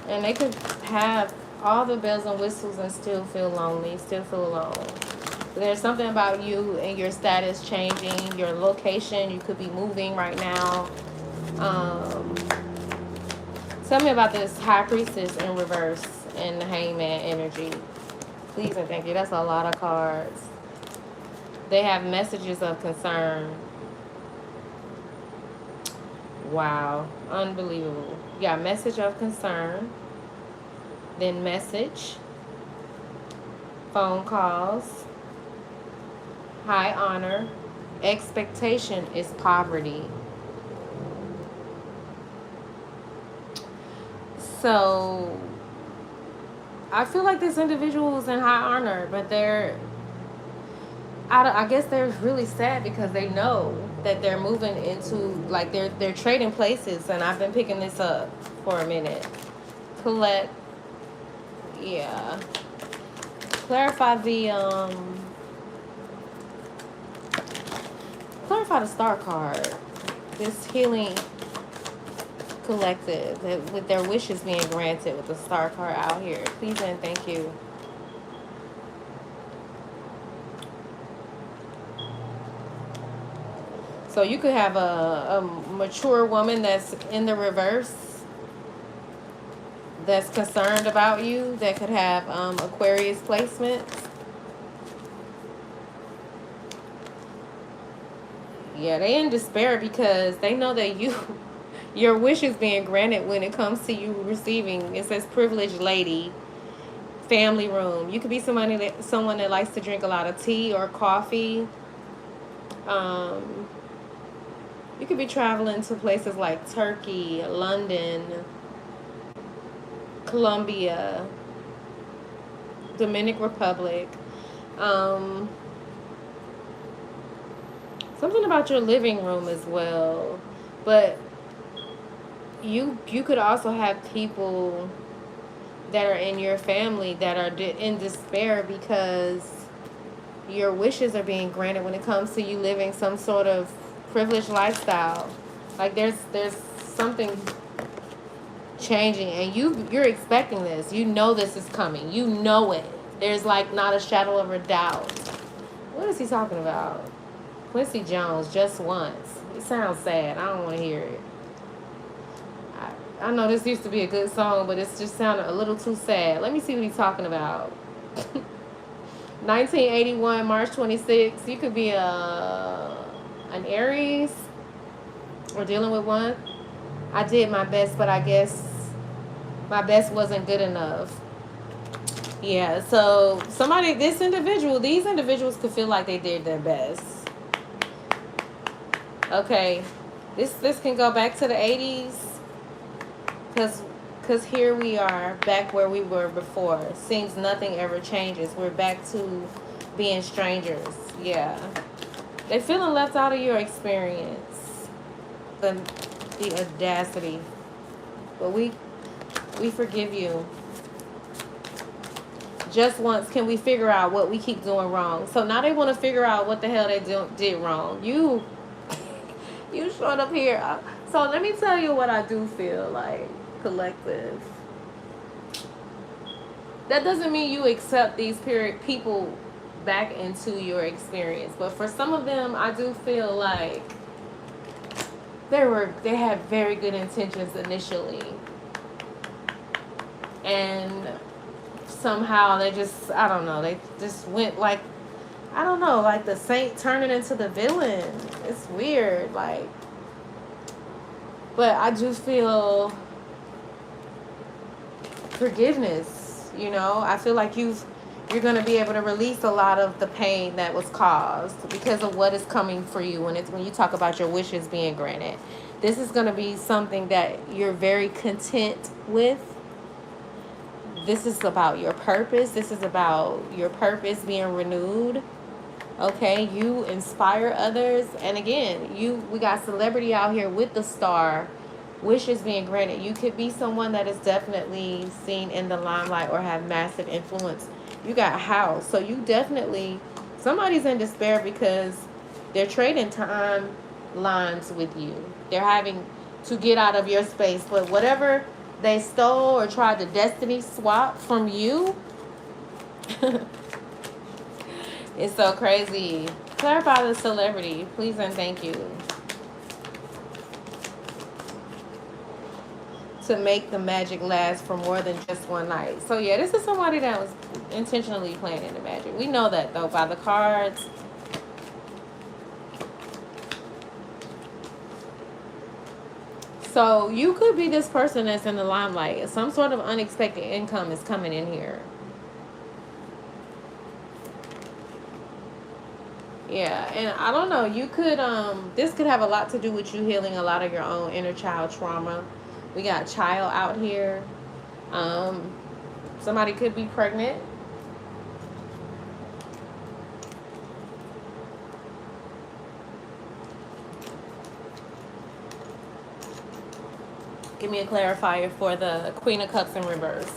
and they could have all the bells and whistles and still feel lonely, still feel alone. There's something about you and your status changing, your location. You could be moving right now. Um, Tell me about this High Priestess in reverse and the Hangman energy. Please and thank you. That's a lot of cards. They have messages of concern. Wow. Unbelievable. Yeah, message of concern. Then message. Phone calls. High honor. Expectation is poverty. So I feel like this individual is in high honor, but I guess they're really sad because they know that they're moving into, like, they're trading places, and I've been picking this up for a minute. Collect, yeah. Clarify the star card. This healing collective, with their wishes being granted with the star card out here. Please and thank you. So you could have a mature woman that's in the reverse, that's concerned about you, that could have Aquarius placements. Yeah, they in despair because they know that your wish is being granted when it comes to you receiving. It says privileged lady, family room. You could be someone that likes to drink a lot of tea or coffee. You could be traveling to places like Turkey, London, Colombia, Dominican Republic. Something about your living room as well. But you could also have people that are in your family that are in despair because your wishes are being granted when it comes to you living some sort of privileged lifestyle. Like there's something changing, and you're expecting this. You know this is coming. You know it. There's like not a shadow of a doubt. What is he talking about? Quincy Jones, Just Once. It sounds sad. I don't want to hear it. I know this used to be a good song, but it's just sounded a little too sad. Let me see what he's talking about. 1981, March 26th. You could be an Aries or dealing with one. I did my best, but I guess my best wasn't good enough. Yeah, so these individuals could feel like they did their best. Okay, this can go back to the 80s, because here we are back where we were before. Seems nothing ever changes. We're back to being strangers. Yeah, they're feeling left out of your experience. The audacity, but we forgive you. Just once, can we figure out what we keep doing wrong? So now they want to figure out what the hell they did wrong. You showed up here. So let me tell you what I do feel like, collective. That doesn't mean you accept these people back into your experience. But for some of them, I do feel like they had very good intentions initially. And somehow they just, I don't know, they just went like, I don't know, like the saint turning into the villain. It's weird. Like, But I do feel forgiveness, you know. I feel like you're going to be able to release a lot of the pain that was caused because of what is coming for you when you talk about your wishes being granted. This is going to be something that you're very content with. This is about your purpose. This is about your purpose being renewed. Okay, you inspire others, and again, we got celebrity out here with the star, wishes being granted. You could be someone that is definitely seen in the limelight or have massive influence. You got house, so you definitely, somebody's in despair because they're trading time lines with you. They're having to get out of your space, but whatever they stole or tried to destiny swap from you. It's so crazy. Clarify the celebrity, please and thank you. To make the magic last for more than just one night. So yeah, this is somebody that was intentionally planning the magic. We know that though by the cards. So you could be this person that's in the limelight. Some sort of unexpected income is coming in here. Yeah, and I don't know, you could this could have a lot to do with you healing a lot of your own inner child trauma. We got child out here. Um Somebody could be pregnant. Give me a clarifier for the Queen of Cups in reverse.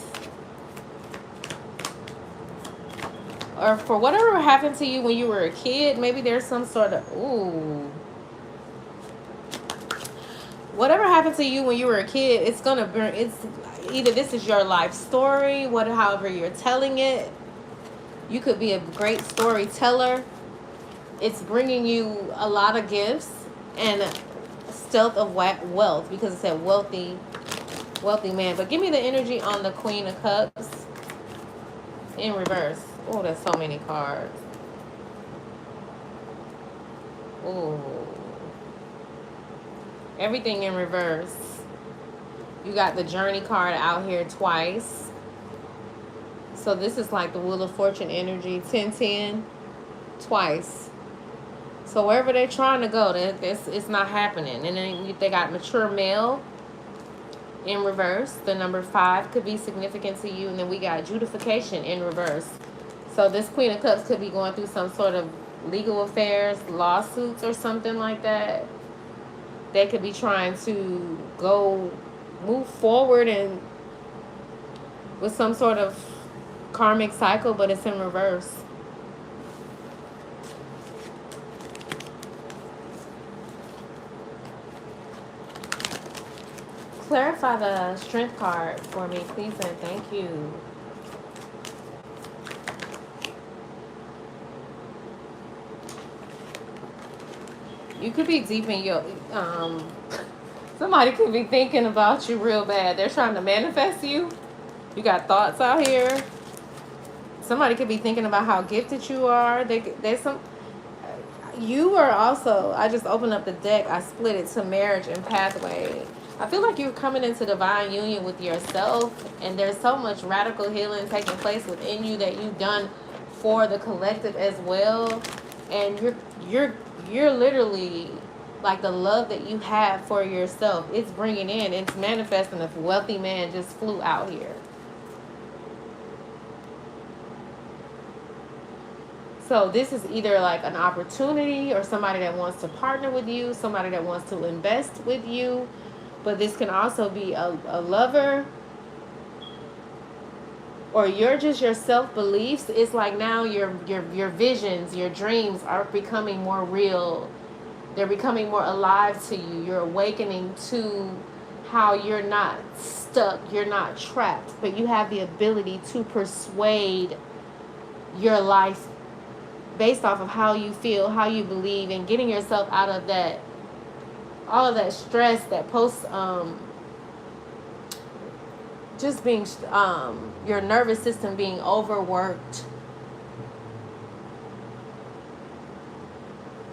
Or for whatever happened to you when you were a kid, maybe there's some sort of whatever happened to you when you were a kid, it's gonna burn. It's either this is your life story, however you're telling it. You could be a great storyteller. It's bringing you a lot of gifts and stealth of wealth because it said wealthy man. But give me the energy on the Queen of Cups in reverse. Oh, there's so many cards. Oh, everything in reverse. You got the Journey card out here twice. So this is like the Wheel of Fortune energy. 10-10 twice. So wherever they're trying to go, it's not happening. And then they got mature male in reverse. The number 5 could be significant to you. And then we got Judification in reverse. So this Queen of Cups could be going through some sort of legal affairs, lawsuits or something like that. They could be trying to move forward and with some sort of karmic cycle, but it's in reverse. Clarify the Strength card for me, please and thank you. You could be deep in your somebody could be thinking about you real bad. They're trying to manifest you. You got thoughts out here. Somebody could be thinking about how gifted you are. There's some. You are also. I just opened up the deck. I split it to marriage and pathway. I feel like you're coming into divine union with yourself, and there's so much radical healing taking place within you that you've done for the collective as well. And you're literally like the love that you have for yourself. It's bringing in. It's manifesting. A wealthy man just flew out here. So this is either like an opportunity or somebody that wants to partner with you, somebody that wants to invest with you. But this can also be a lover, or you're just your self-beliefs. It's like now your visions, your dreams are becoming more real. They're becoming more alive to you. You're awakening to how you're not stuck, you're not trapped, but you have the ability to persuade your life based off of how you feel, how you believe, and getting yourself out of that, all of that stress, that just being, your nervous system being overworked.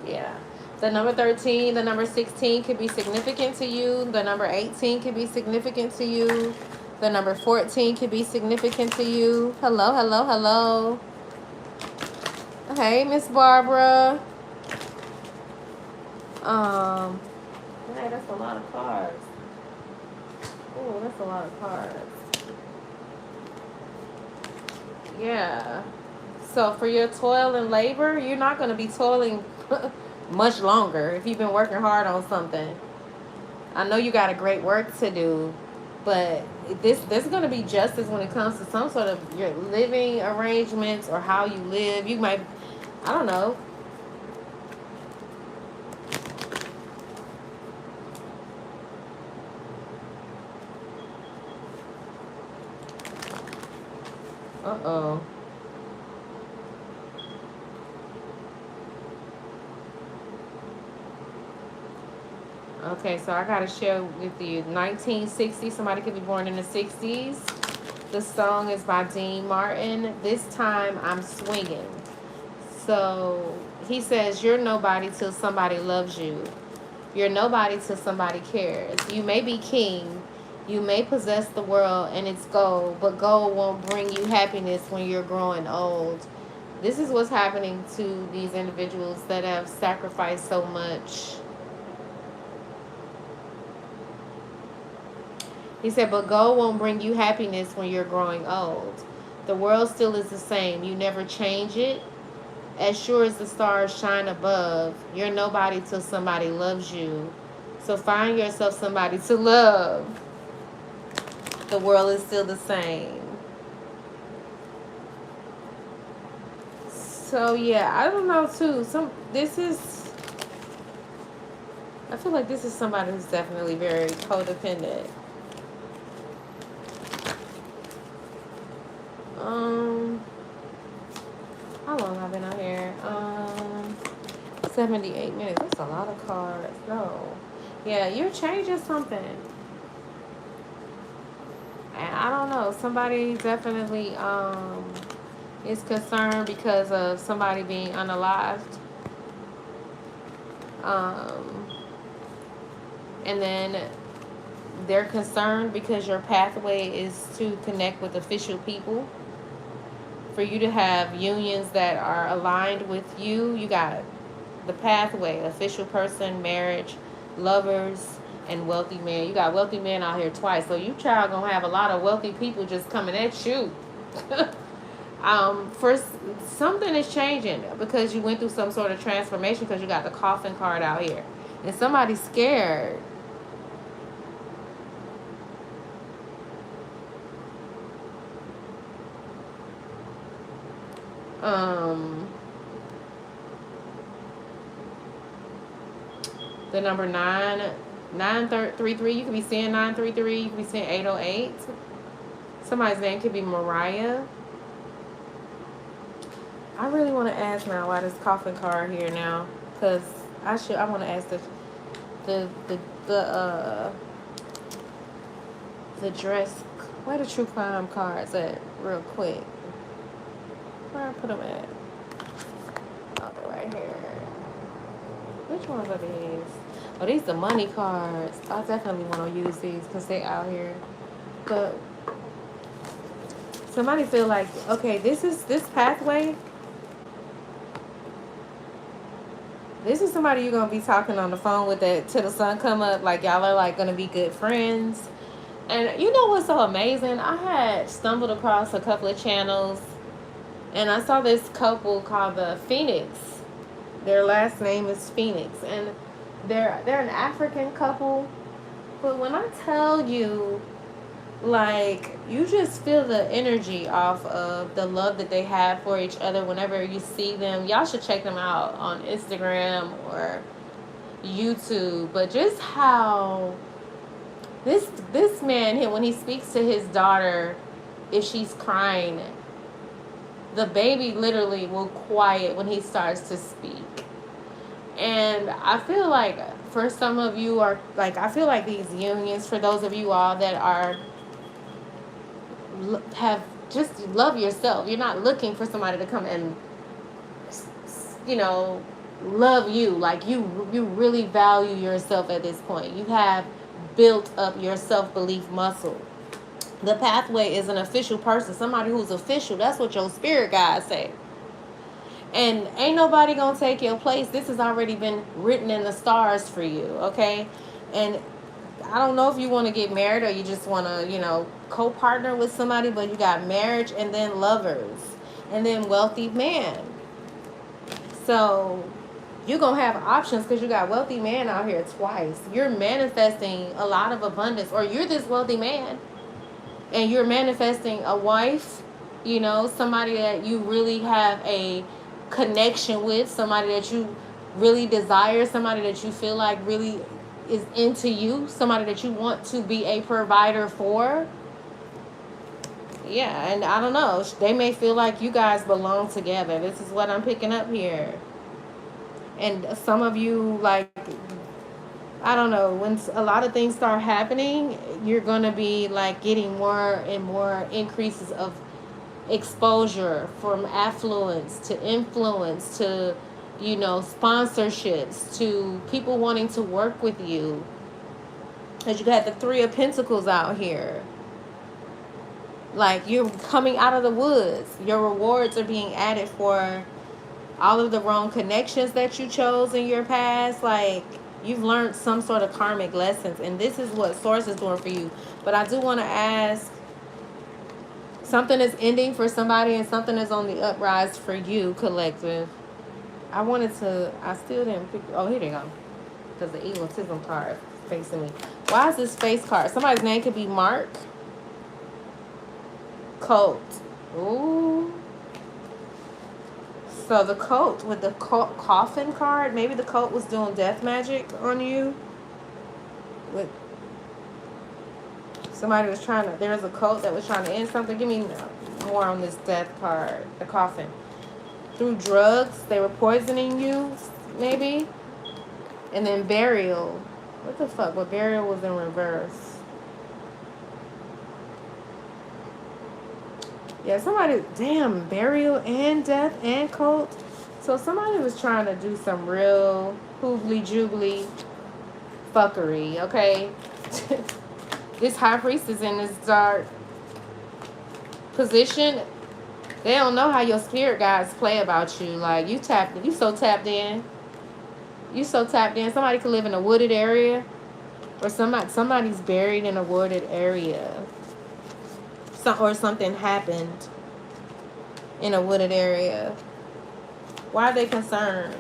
Yeah. The number 13, the number 16 could be significant to you. The number 18 could be significant to you. The number 14 could be significant to you. Hello, hello, hello. Hey, Miss Barbara. Um, hey, that's a lot of cards. Oh, that's a lot of cards. Yeah. So for your toil and labor, you're not going to be toiling much longer if you've been working hard on something. I know you got a great work to do, but this is going to be justice when it comes to some sort of your living arrangements or how you live. You might, I don't know. Uh-oh. Okay, so I gotta share with you 1960. Somebody could be born in the 60s. The song is by Dean Martin. This time I'm swinging. So he says, "You're nobody till somebody loves you. You're nobody till somebody cares. You may be king. You may possess the world and its gold, but gold won't bring you happiness when you're growing old." This is what's happening to these individuals that have sacrificed so much. He said, but gold won't bring you happiness when you're growing old. The world still is the same. You never change it. As sure as the stars shine above, you're nobody till somebody loves you. So find yourself somebody to love. The world is still the same. So yeah, I don't know too. I feel like this is somebody who's definitely very codependent. How long have I been out here? 78 minutes. That's a lot of cards. No. Yeah, you're changing something. And I don't know. Somebody definitely is concerned because of somebody being unalived. And then they're concerned because your pathway is to connect with official people. For you to have unions that are aligned with you, you got the pathway, official person, marriage, lovers, and wealthy men. You got wealthy men out here twice. So you child gonna have a lot of wealthy people just coming at you. First, something is changing because you went through some sort of transformation because you got the coffin card out here. And somebody's scared. The number 933. You could be seeing 933. You could be seeing 808. Somebody's name could be Mariah. I really want to ask now why this coffin card here now, because I want to ask the the dress. Where the true crime cards at real quick? Where I put them at? Oh, they're right here. Which ones are these? Oh, these are money cards. I definitely want to use these because they out here. But somebody feel like, okay, this pathway. This is somebody you're gonna be talking on the phone with that till the sun come up. Like y'all are like gonna be good friends. And you know what's so amazing? I had stumbled across a couple of channels, and I saw this couple called the Phoenix. Their last name is Phoenix, and they're an African couple. But when I tell you, like, you just feel the energy off of the love that they have for each other whenever you see them. Y'all should check them out on Instagram or YouTube. But just how this man, when he speaks to his daughter, if she's crying, the baby literally will quiet when he starts to speak. And I feel like for some of you are like, I feel like these unions, for those of you all that are have just love yourself, you're not looking for somebody to come and, you know, love you. Like you really value yourself at this point. You have built up your self-belief muscle. The pathway is an official person, somebody who's official. That's what your spirit guides say. And ain't nobody gonna take your place. This has already been written in the stars for you, okay? And I don't know if you want to get married or you just want to, co-partner with somebody, but you got marriage and then lovers and then wealthy man. So you're going to have options because you got wealthy man out here twice. You're manifesting a lot of abundance, or you're this wealthy man and you're manifesting a wife, somebody that you really have a connection with, somebody that you really desire, somebody that you feel like really is into you, somebody that you want to be a provider for. Yeah, and I don't know, they may feel like you guys belong together. This is what I'm picking up here. And some of you, like, I don't know, when a lot of things start happening, you're going to be like getting more and more increases of exposure, from affluence to influence to, sponsorships, to people wanting to work with you. Because you got the Three of Pentacles out here. Like, you're coming out of the woods. Your rewards are being added for all of the wrong connections that you chose in your past. Like, you've learned some sort of karmic lessons, and this is what Source is doing for you. But I do want to ask, something is ending for somebody and something is on the uprise for you, collective. I still didn't pick, oh, here they go. Because the egotism card is facing me. Why is this face card? Somebody's name could be Mark. Colt. Ooh. So the colt with the coffin card, maybe the colt was doing death magic on you. With somebody was trying to, there was a colt that was trying to end something. Give me more on this death card, the coffin. Through drugs, they were poisoning you, maybe. And then burial. What the fuck? But burial was in reverse. Yeah, somebody, damn, burial and death and cult. So somebody was trying to do some real hoobly-joobly fuckery, okay? This high priestess in this dark position, they don't know how your spirit guides play about you. Like, you so tapped in. You so tapped in. Somebody could live in a wooded area, or somebody's buried in a wooded area. Or something happened in a wooded area. Why are they concerned?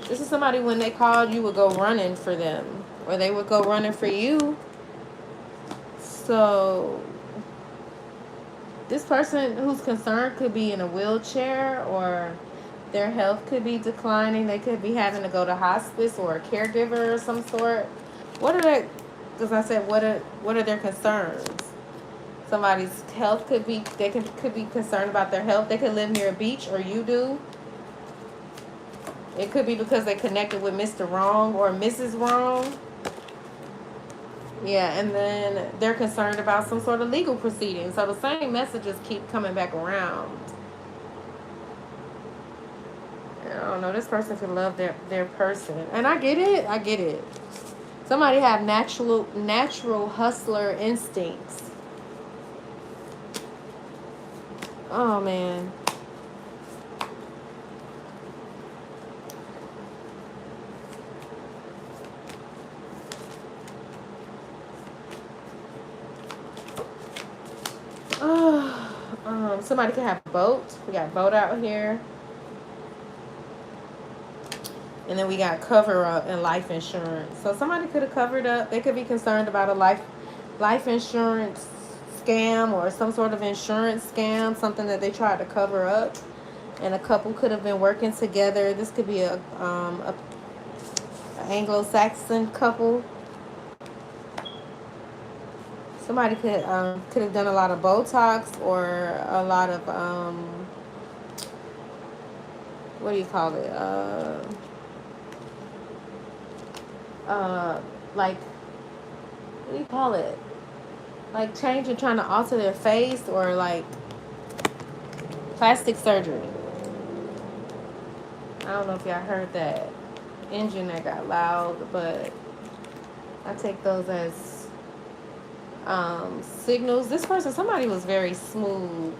This is somebody, when they called, you would go running for them, or they would go running for you. So this person who's concerned could be in a wheelchair, or their health could be declining. They could be having to go to hospice or a caregiver of some sort. What are they? Because I said, what are their concerns? Somebody's health could be concerned about their health. They could live near a beach, or you do. It could be because they connected with Mr. Wrong or Mrs. Wrong. Yeah, and then they're concerned about some sort of legal proceeding. So the same messages keep coming back around. I don't know. This person could love their person. And I get it. Somebody have natural hustler instincts. Oh, man. Somebody could have a boat. We got a boat out here. And then we got cover up and life insurance. So somebody could have covered up. They could be concerned about a life insurance scam, or some sort of insurance scam, something that they tried to cover up. And a couple could have been working together. This could be a Anglo-Saxon couple. Somebody could have done a lot of Botox, or a lot of what do you call it? Like, what do you call it? Like trying to alter their face, or like plastic surgery. I don't know if y'all heard that engine that got loud, but I take those as signals. This person, somebody was very smooth